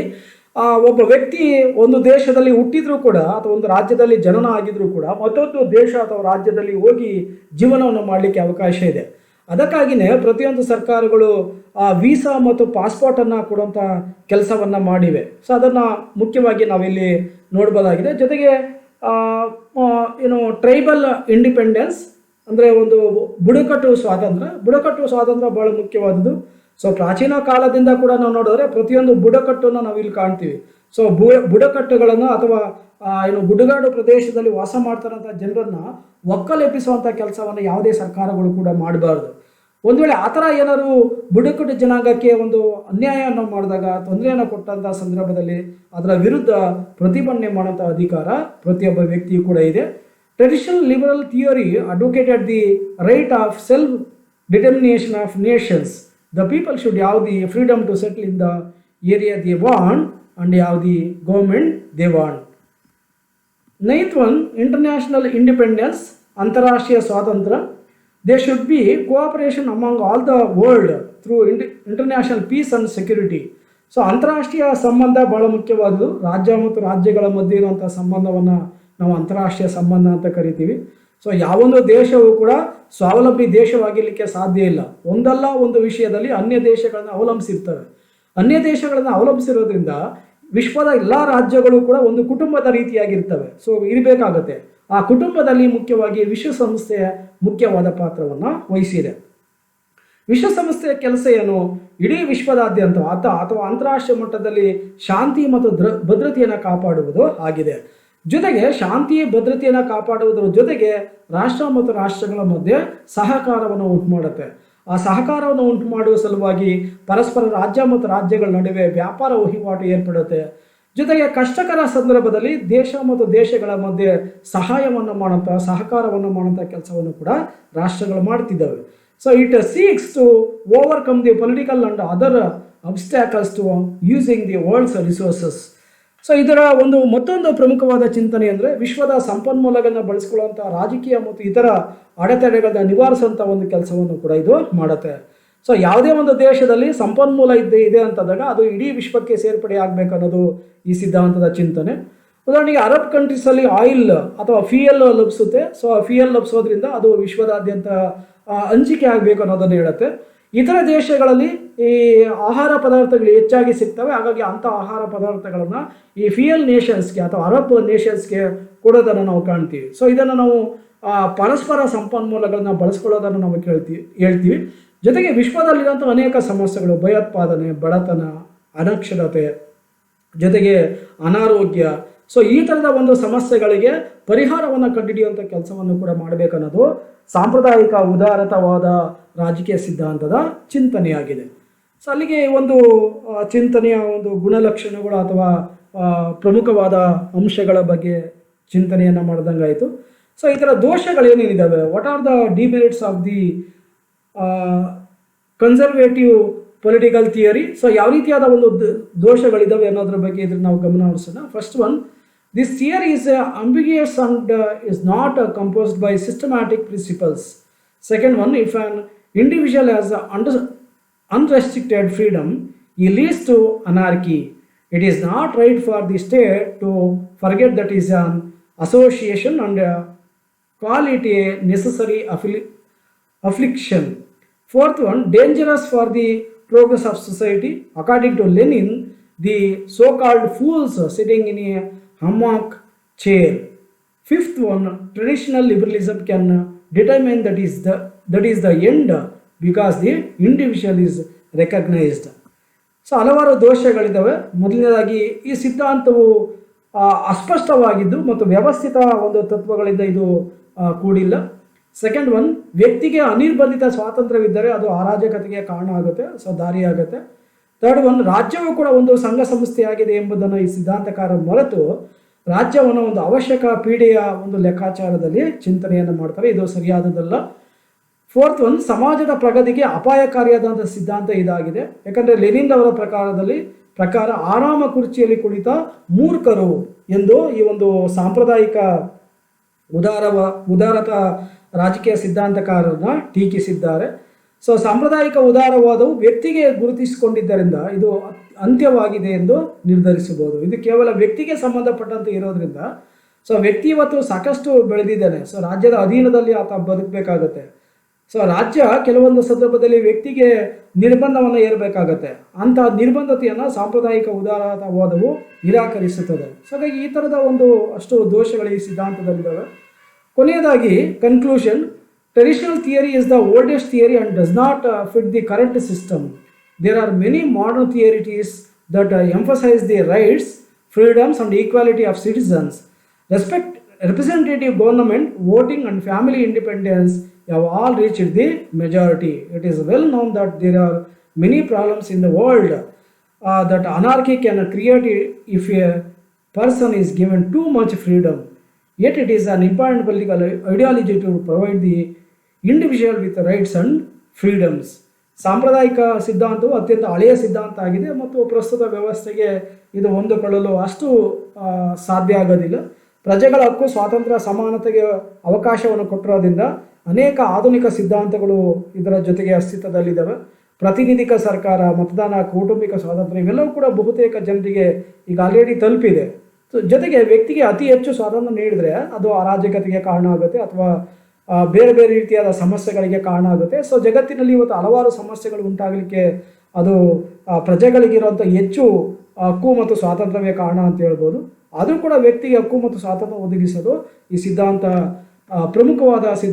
ಒಬ್ಬ ವ್ಯಕ್ತಿ ಒಂದು ದೇಶದಲ್ಲಿ ಹುಟ್ಟಿದ್ರೂ ಕೂಡ ಅಥವಾ ಒಂದು ರಾಜ್ಯದಲ್ಲಿ ಜನನ ಆಗಿದ್ರೂ ಕೂಡ ಮತ್ತೊಂದು ದೇಶ ಅಥವಾ ರಾಜ್ಯದಲ್ಲಿ ಹೋಗಿ ಜೀವನವನ್ನು ಮಾಡಲಿಕ್ಕೆ ಅವಕಾಶ ಇದೆ. ಅದಕ್ಕಾಗಿಯೇ ಪ್ರತಿಯೊಂದು ಸರ್ಕಾರಗಳು ವೀಸಾ ಮತ್ತು ಪಾಸ್ಪೋರ್ಟನ್ನು ಕೊಡುವಂಥ ಕೆಲಸವನ್ನು ಮಾಡಿವೆ. ಸೊ ಅದನ್ನು ಮುಖ್ಯವಾಗಿ ನಾವಿಲ್ಲಿ ನೋಡ್ಬೋದಾಗಿದೆ. ಜೊತೆಗೆ ಏನು ಟ್ರೈಬಲ್ ಇಂಡಿಪೆಂಡೆನ್ಸ್ ಅಂದರೆ ಒಂದು ಬುಡಕಟ್ಟು ಸ್ವಾತಂತ್ರ್ಯ ಭಾಳ ಮುಖ್ಯವಾದದ್ದು. ಸೊ ಪ್ರಾಚೀನ ಕಾಲದಿಂದ ಕೂಡ ನಾವು ನೋಡಿದ್ರೆ ಪ್ರತಿಯೊಂದು ಬುಡಕಟ್ಟನ್ನು ನಾವು ಇಲ್ಲಿ ಕಾಣ್ತೀವಿ. ಸೊ ಬುಡಕಟ್ಟುಗಳನ್ನು ಅಥವಾ ಏನು ಗುಡ್ಡಗಾಡು ಪ್ರದೇಶದಲ್ಲಿ ವಾಸ ಮಾಡ್ತಾರಂಥ ಜನರನ್ನು ಒಕ್ಕಲೆಬ್ಬಿಸುವಂಥ ಕೆಲಸವನ್ನು ಯಾವುದೇ ಸರ್ಕಾರಗಳು ಕೂಡ ಮಾಡಬಾರ್ದು. ಒಂದು ವೇಳೆ ಆ ಥರ ಏನಾದ್ರು ಬುಡಕಟ್ಟು ಜನಾಂಗಕ್ಕೆ ಒಂದು ಅನ್ಯಾಯವನ್ನು ಮಾಡಿದಾಗ, ತೊಂದರೆಯನ್ನು ಕೊಟ್ಟಂಥ ಸಂದರ್ಭದಲ್ಲಿ ಅದರ ವಿರುದ್ಧ ಪ್ರತಿಭಟನೆ ಮಾಡೋಂಥ ಅಧಿಕಾರ ಪ್ರತಿಯೊಬ್ಬ ವ್ಯಕ್ತಿಯೂ ಕೂಡ ಇದೆ. Traditional liberal theory advocated the right of self determination of Nations. The people should have the freedom to settle in the area they want and have the government they want. Ninth one, international independence, ಅಂತಾರಾಷ್ಟ್ರೀಯ ಸ್ವಾತಂತ್ರ್ಯ. There should be cooperation among all the world through international peace and security. So ಅಂತಾರಾಷ್ಟ್ರೀಯ ಸಂಬಂಧ ಭಾಳ ಮುಖ್ಯವಾದದ್ದು. ರಾಜ್ಯ ಮತ್ತು ರಾಜ್ಯಗಳ ಮಧ್ಯೆ ಇರುವಂಥ ಸಂಬಂಧವನ್ನು ನಾವು ಅಂತಾರಾಷ್ಟ್ರೀಯ ಸಂಬಂಧ ಅಂತ ಕರಿತೀವಿ. ಸೊ ಯಾವೊಂದು ದೇಶವೂ ಕೂಡ ಸ್ವಾವಲಂಬಿ ದೇಶವಾಗಿರಲಿಕ್ಕೆ ಸಾಧ್ಯ ಇಲ್ಲ. ಒಂದಲ್ಲ ಒಂದು ವಿಷಯದಲ್ಲಿ ಅನ್ಯ ದೇಶಗಳನ್ನು ಅವಲಂಬಿಸಿರ್ತವೆ. ಅನ್ಯ ದೇಶಗಳನ್ನು ಅವಲಂಬಿಸಿರೋದ್ರಿಂದ ವಿಶ್ವದ ಎಲ್ಲ ರಾಜ್ಯಗಳು ಕೂಡ ಒಂದು ಕುಟುಂಬದ ರೀತಿಯಾಗಿರ್ತವೆ. ಸೊ ಇರಬೇಕಾಗತ್ತೆ. ಆ ಕುಟುಂಬದಲ್ಲಿ ಮುಖ್ಯವಾಗಿ ವಿಶ್ವಸಂಸ್ಥೆಯ ಮುಖ್ಯವಾದ ಪಾತ್ರವನ್ನು ವಹಿಸಿದೆ. ವಿಶ್ವಸಂಸ್ಥೆಯ ಕೆಲಸ ಏನು? ಇಡೀ ವಿಶ್ವದಾದ್ಯಂತ ಅಥವಾ ಅಂತಾರಾಷ್ಟ್ರೀಯ ಮಟ್ಟದಲ್ಲಿ ಶಾಂತಿ ಮತ್ತು ಭದ್ರತೆಯನ್ನು ಕಾಪಾಡುವುದು ಆಗಿದೆ. ಜೊತೆಗೆ ಶಾಂತಿ ಭದ್ರತೆಯನ್ನು ಕಾಪಾಡುವುದರ ಜೊತೆಗೆ ರಾಷ್ಟ್ರ ಮತ್ತು ರಾಷ್ಟ್ರಗಳ ಮಧ್ಯೆ ಸಹಕಾರವನ್ನು ಉಂಟು ಮಾಡುತ್ತೆ. ಆ ಸಹಕಾರವನ್ನು ಉಂಟು ಮಾಡುವ ಸಲುವಾಗಿ ಪರಸ್ಪರ ರಾಜ್ಯ ಮತ್ತು ರಾಜ್ಯಗಳ ನಡುವೆ ವ್ಯಾಪಾರ ವಹಿವಾಟು ಏರ್ಪಡುತ್ತೆ. ಜೊತೆಗೆ ಕಷ್ಟಕರ ಸಂದರ್ಭದಲ್ಲಿ ದೇಶ ಮತ್ತು ದೇಶಗಳ ಮಧ್ಯೆ ಸಹಾಯವನ್ನು ಮಾಡುವಂಥ, ಸಹಕಾರವನ್ನು ಮಾಡುವಂಥ ಕೆಲಸವನ್ನು ಕೂಡ ರಾಷ್ಟ್ರಗಳು ಮಾಡ್ತಿದ್ದಾವೆ. So it seeks to overcome the political and other obstacles to using the world's resources. So ಇದರ ಮತ್ತೊಂದು ಪ್ರಮುಖವಾದ ಚಿಂತನೆ ಅಂದರೆ ವಿಶ್ವದ ಸಂಪನ್ಮೂಲಗಳನ್ನು ಬಳಸ್ಕೊಳ್ಳುವಂಥ ರಾಜಕೀಯ ಮತ್ತು ಇತರ ಅಡೆತಡೆಗಳನ್ನ ನಿವಾರಿಸುವಂಥ ಒಂದು ಕೆಲಸವನ್ನು ಕೂಡ ಇದು ಮಾಡುತ್ತೆ. ಸೊ ಯಾವುದೇ ಒಂದು ದೇಶದಲ್ಲಿ ಸಂಪನ್ಮೂಲ ಇದೆ ಅಂತಂದಾಗ ಅದು ಇಡೀ ವಿಶ್ವಕ್ಕೆ ಸೇರ್ಪಡೆ ಆಗಬೇಕು ಅನ್ನೋದು ಈ ಸಿದ್ಧಾಂತದ ಚಿಂತನೆ. ಉದಾಹರಣೆಗೆ ಅರಬ್ ಕಂಟ್ರೀಸಲ್ಲಿ ಆಯಿಲ್ ಅಥವಾ ಫ್ಯೂಯಲ್ ಲಭಿಸುತ್ತೆ. ಸೊ ಫ್ಯೂಯಲ್ ಲಭಿಸೋದ್ರಿಂದ ಅದು ವಿಶ್ವದಾದ್ಯಂತ ಹಂಚಿಕೆ ಆಗಬೇಕು ಅನ್ನೋದನ್ನು ಹೇಳುತ್ತೆ. ಇತರ ದೇಶಗಳಲ್ಲಿ ಈ ಆಹಾರ ಪದಾರ್ಥಗಳು ಹೆಚ್ಚಾಗಿ ಸಿಗ್ತವೆ. ಹಾಗಾಗಿ ಅಂಥ ಆಹಾರ ಪದಾರ್ಥಗಳನ್ನು ಈ ಫ್ಯೂಯಲ್ ನೇಷನ್ಸ್ಗೆ ಅಥವಾ ಅರಬ್ ನೇಷನ್ಸ್ಗೆ ಕೊಡೋದನ್ನು ನಾವು ಕಾಣ್ತೀವಿ. ಸೊ ಇದನ್ನು ನಾವು ಪರಸ್ಪರ ಸಂಪನ್ಮೂಲಗಳನ್ನು ಬಳಸ್ಕೊಳ್ಳೋದನ್ನು ನಾವು ಹೇಳ್ತೀವಿ. ಜೊತೆಗೆ ವಿಶ್ವದಲ್ಲಿರುವಂಥ ಅನೇಕ ಸಮಸ್ಯೆಗಳು, ಭಯೋತ್ಪಾದನೆ, ಬಡತನ, ಅನಕ್ಷರತೆ, ಜೊತೆಗೆ ಅನಾರೋಗ್ಯ, ಸೊ ಈ ಥರದ ಒಂದು ಸಮಸ್ಯೆಗಳಿಗೆ ಪರಿಹಾರವನ್ನು ಕಂಡುಹಿಡಿಯುವಂಥ ಕೆಲಸವನ್ನು ಕೂಡ ಮಾಡಬೇಕನ್ನೋದು ಸಾಂಪ್ರದಾಯಿಕ ಉದಾರತವಾದ ರಾಜಕೀಯ ಸಿದ್ಧಾಂತದ ಚಿಂತನೆಯಾಗಿದೆ. ಸೊ ಅಲ್ಲಿಗೆ ಒಂದು ಚಿಂತನೆಯ ಒಂದು ಗುಣಲಕ್ಷಣಗಳು ಅಥವಾ ಪ್ರಮುಖವಾದ ಅಂಶಗಳ ಬಗ್ಗೆ ಚಿಂತನೆಯನ್ನು ಮಾಡಿದಂಗಾಯಿತು. ಸೊ ಈ ಥರ ದೋಷಗಳೇನೇನಿದ್ದಾವೆ, what are the demerits of the conservative political theory. So ಯಾವ ರೀತಿಯಾದ ಒಂದು ದೋಷಗಳಿದ್ದಾವೆ ಅನ್ನೋದ್ರ ಬಗ್ಗೆ ಇದ್ರ ನಾವು ಗಮನ ಹರಿಸೋಣ. First one, this theory is ambiguous and is not composed by systematic principles. Second one, if an individual has unrestricted freedom, he leads to anarchy. It is not right for the state to forget that is an association and call it a necessary affliction. Fourth one, dangerous for the progress of society. According to Lenin, the so-called fools sitting in a hammock chair. Fifth one, traditional liberalism can determine that is the end because the individual is recognized. So ಹಲವಾರು ದೋಷಗಳಿದ್ದಾವೆ. ಮೊದಲನೇದಾಗಿ ಈ ಸಿದ್ಧಾಂತವು ಅಸ್ಪಷ್ಟವಾಗಿದ್ದು ಮತ್ತು ವ್ಯವಸ್ಥಿತ ಒಂದು ತತ್ವಗಳಿಂದ ಇದು ಕೂಡಿಲ್ಲ. Second one, ವ್ಯಕ್ತಿಗೆ ಅನಿರ್ಬಂಧಿತ ಸ್ವಾತಂತ್ರ್ಯವಿದ್ದರೆ ಅದು ಅರಾಜಕತೆಗೆ ಕಾರಣ ಆಗುತ್ತೆ, ಸೊ ದಾರಿ ಆಗುತ್ತೆ. ಥರ್ಡ್ ಒನ್, ರಾಜ್ಯವು ಕೂಡ ಒಂದು ಸಂಘ ಸಂಸ್ಥೆಯಾಗಿದೆ ಎಂಬುದನ್ನು ಈ ಸಿದ್ಧಾಂತಕಾರ ಮರೆತು ರಾಜ್ಯವನ್ನು ಒಂದು ಅವಶ್ಯಕ ಪೀಡೆಯ ಒಂದು ಲೆಕ್ಕಾಚಾರದಲ್ಲಿ ಚಿಂತನೆಯನ್ನು ಮಾಡ್ತಾರೆ. ಇದು ಸರಿಯಾದದಲ್ಲ. ಫೋರ್ತ್ ಒನ್, ಸಮಾಜದ ಪ್ರಗತಿಗೆ ಅಪಾಯಕಾರಿಯಾದಂಥ ಸಿದ್ಧಾಂತ ಇದಾಗಿದೆ. ಯಾಕಂದರೆ ಲೆನಿನ್ ಅವರ ಪ್ರಕಾರ ಆರಾಮ ಕುರ್ಚಿಯಲ್ಲಿ ಕುಳಿತ ಮೂರ್ಖರು ಎಂದು ಈ ಒಂದು ಸಾಂಪ್ರದಾಯಿಕ ಉದಾರತ ರಾಜಕೀಯ ಸಿದ್ಧಾಂತಕಾರರನ್ನ ಟೀಕಿಸಿದ್ದಾರೆ. ಸೊ ಸಾಂಪ್ರದಾಯಿಕ ಉದಾರವಾದವು ವ್ಯಕ್ತಿಗೆ ಗುರುತಿಸಿಕೊಂಡಿದ್ದರಿಂದ ಇದು ಅಂತ್ಯವಾಗಿದೆ ಎಂದು ನಿರ್ಧರಿಸಬಹುದು. ಇದು ಕೇವಲ ವ್ಯಕ್ತಿಗೆ ಸಂಬಂಧಪಟ್ಟಂತೆ ಇರೋದ್ರಿಂದ ಸೊ ವ್ಯಕ್ತಿ ಇವತ್ತು ಸಾಕಷ್ಟು ಬೆಳೆದಿದ್ದಾನೆ. ಸೊ ರಾಜ್ಯದ ಅಧೀನದಲ್ಲಿ ಆತ ಬದುಕಬೇಕಾಗತ್ತೆ. ಸೊ ರಾಜ್ಯ ಕೆಲವೊಂದು ಸಂದರ್ಭದಲ್ಲಿ ವ್ಯಕ್ತಿಗೆ ನಿರ್ಬಂಧವನ್ನು ಏರಬೇಕಾಗತ್ತೆ. ಅಂತಹ ನಿರ್ಬಂಧತೆಯನ್ನು ಸಾಂಪ್ರದಾಯಿಕ ಉದಾರವಾದವು ನಿರಾಕರಿಸುತ್ತದೆ. ಸೊ ಹಾಗಾಗಿ ಈ ಥರದ ಒಂದು ಅಷ್ಟು ದೋಷಗಳು ಈ ಸಿದ್ಧಾಂತದಲ್ಲಿದ್ದಾವೆ. ಕೊನೆಯದಾಗಿ conclusion, traditional theory is the oldest theory and does not fit the current system. There are many modern theories that emphasise the rights, freedoms and equality of citizens. Respect, representative government, voting and family independence have all reached the majority. It is well known that there are many problems in the world that anarchy can create if a person is given too much freedom. Yet it is an important political ideology to provide the individual with rights and freedoms. ಸಾಂಪ್ರದಾಯಿಕ ಸಿದ್ಧಾಂತವು ಅತ್ಯಂತ ಹಳೆಯ ಸಿದ್ಧಾಂತ ಆಗಿದೆ ಮತ್ತು ಪ್ರಸ್ತುತ ವ್ಯವಸ್ಥೆಗೆ ಇದು ಹೊಂದಿಕೊಳ್ಳಲು ಅಷ್ಟು ಸಾಧ್ಯ ಆಗೋದಿಲ್ಲ. ಪ್ರಜೆಗಳ ಹಕ್ಕು, ಸ್ವಾತಂತ್ರ್ಯ, ಸಮಾನತೆಗೆ ಅವಕಾಶವನ್ನು ಕೊಟ್ಟಿರೋದ್ರಿಂದ ಅನೇಕ ಆಧುನಿಕ ಸಿದ್ಧಾಂತಗಳು ಇದರ ಜೊತೆಗೆ ಅಸ್ತಿತ್ವದಲ್ಲಿದ್ದಾವೆ. ಪ್ರಾತಿನಿಧಿಕ ಸರ್ಕಾರ, ಮತದಾನ, ಕೌಟುಂಬಿಕ ಸ್ವಾತಂತ್ರ್ಯ ಇವೆಲ್ಲವೂ ಕೂಡ ಬಹುತೇಕ ಜನರಿಗೆ ಈಗ ಆಲ್ರೆಡಿ ತಲುಪಿದೆ. ಜೊತೆಗೆ ವ್ಯಕ್ತಿಗೆ ಅತಿ ಹೆಚ್ಚು ಸ್ವಾತಂತ್ರ್ಯ ನೀಡಿದರೆ ಅದು ಅರಾಜಕತೆಗೆ ಕಾರಣ ಆಗುತ್ತೆ ಅಥವಾ ಬೇರೆ ಬೇರೆ ರೀತಿಯಾದ ಸಮಸ್ಯೆಗಳಿಗೆ ಕಾರಣ ಆಗುತ್ತೆ. ಸೊ ಜಗತ್ತಿನಲ್ಲಿ ಇವತ್ತು ಹಲವಾರು ಸಮಸ್ಯೆಗಳು ಉಂಟಾಗಲಿಕ್ಕೆ ಅದು ಪ್ರಜೆಗಳಿಗಿರುವಂಥ ಹೆಚ್ಚು ಹಕ್ಕು ಮತ್ತು ಸ್ವಾತಂತ್ರ್ಯವೇ ಕಾರಣ ಅಂತ ಹೇಳ್ಬೋದು. ಆದರೂ ಕೂಡ ವ್ಯಕ್ತಿಗೆ ಹಕ್ಕು ಮತ್ತು ಸ್ವಾತಂತ್ರ್ಯ ಒದಗಿಸೋದು ಈ ಸಿದ್ಧಾಂತ ಪ್ರಮುಖವಾದ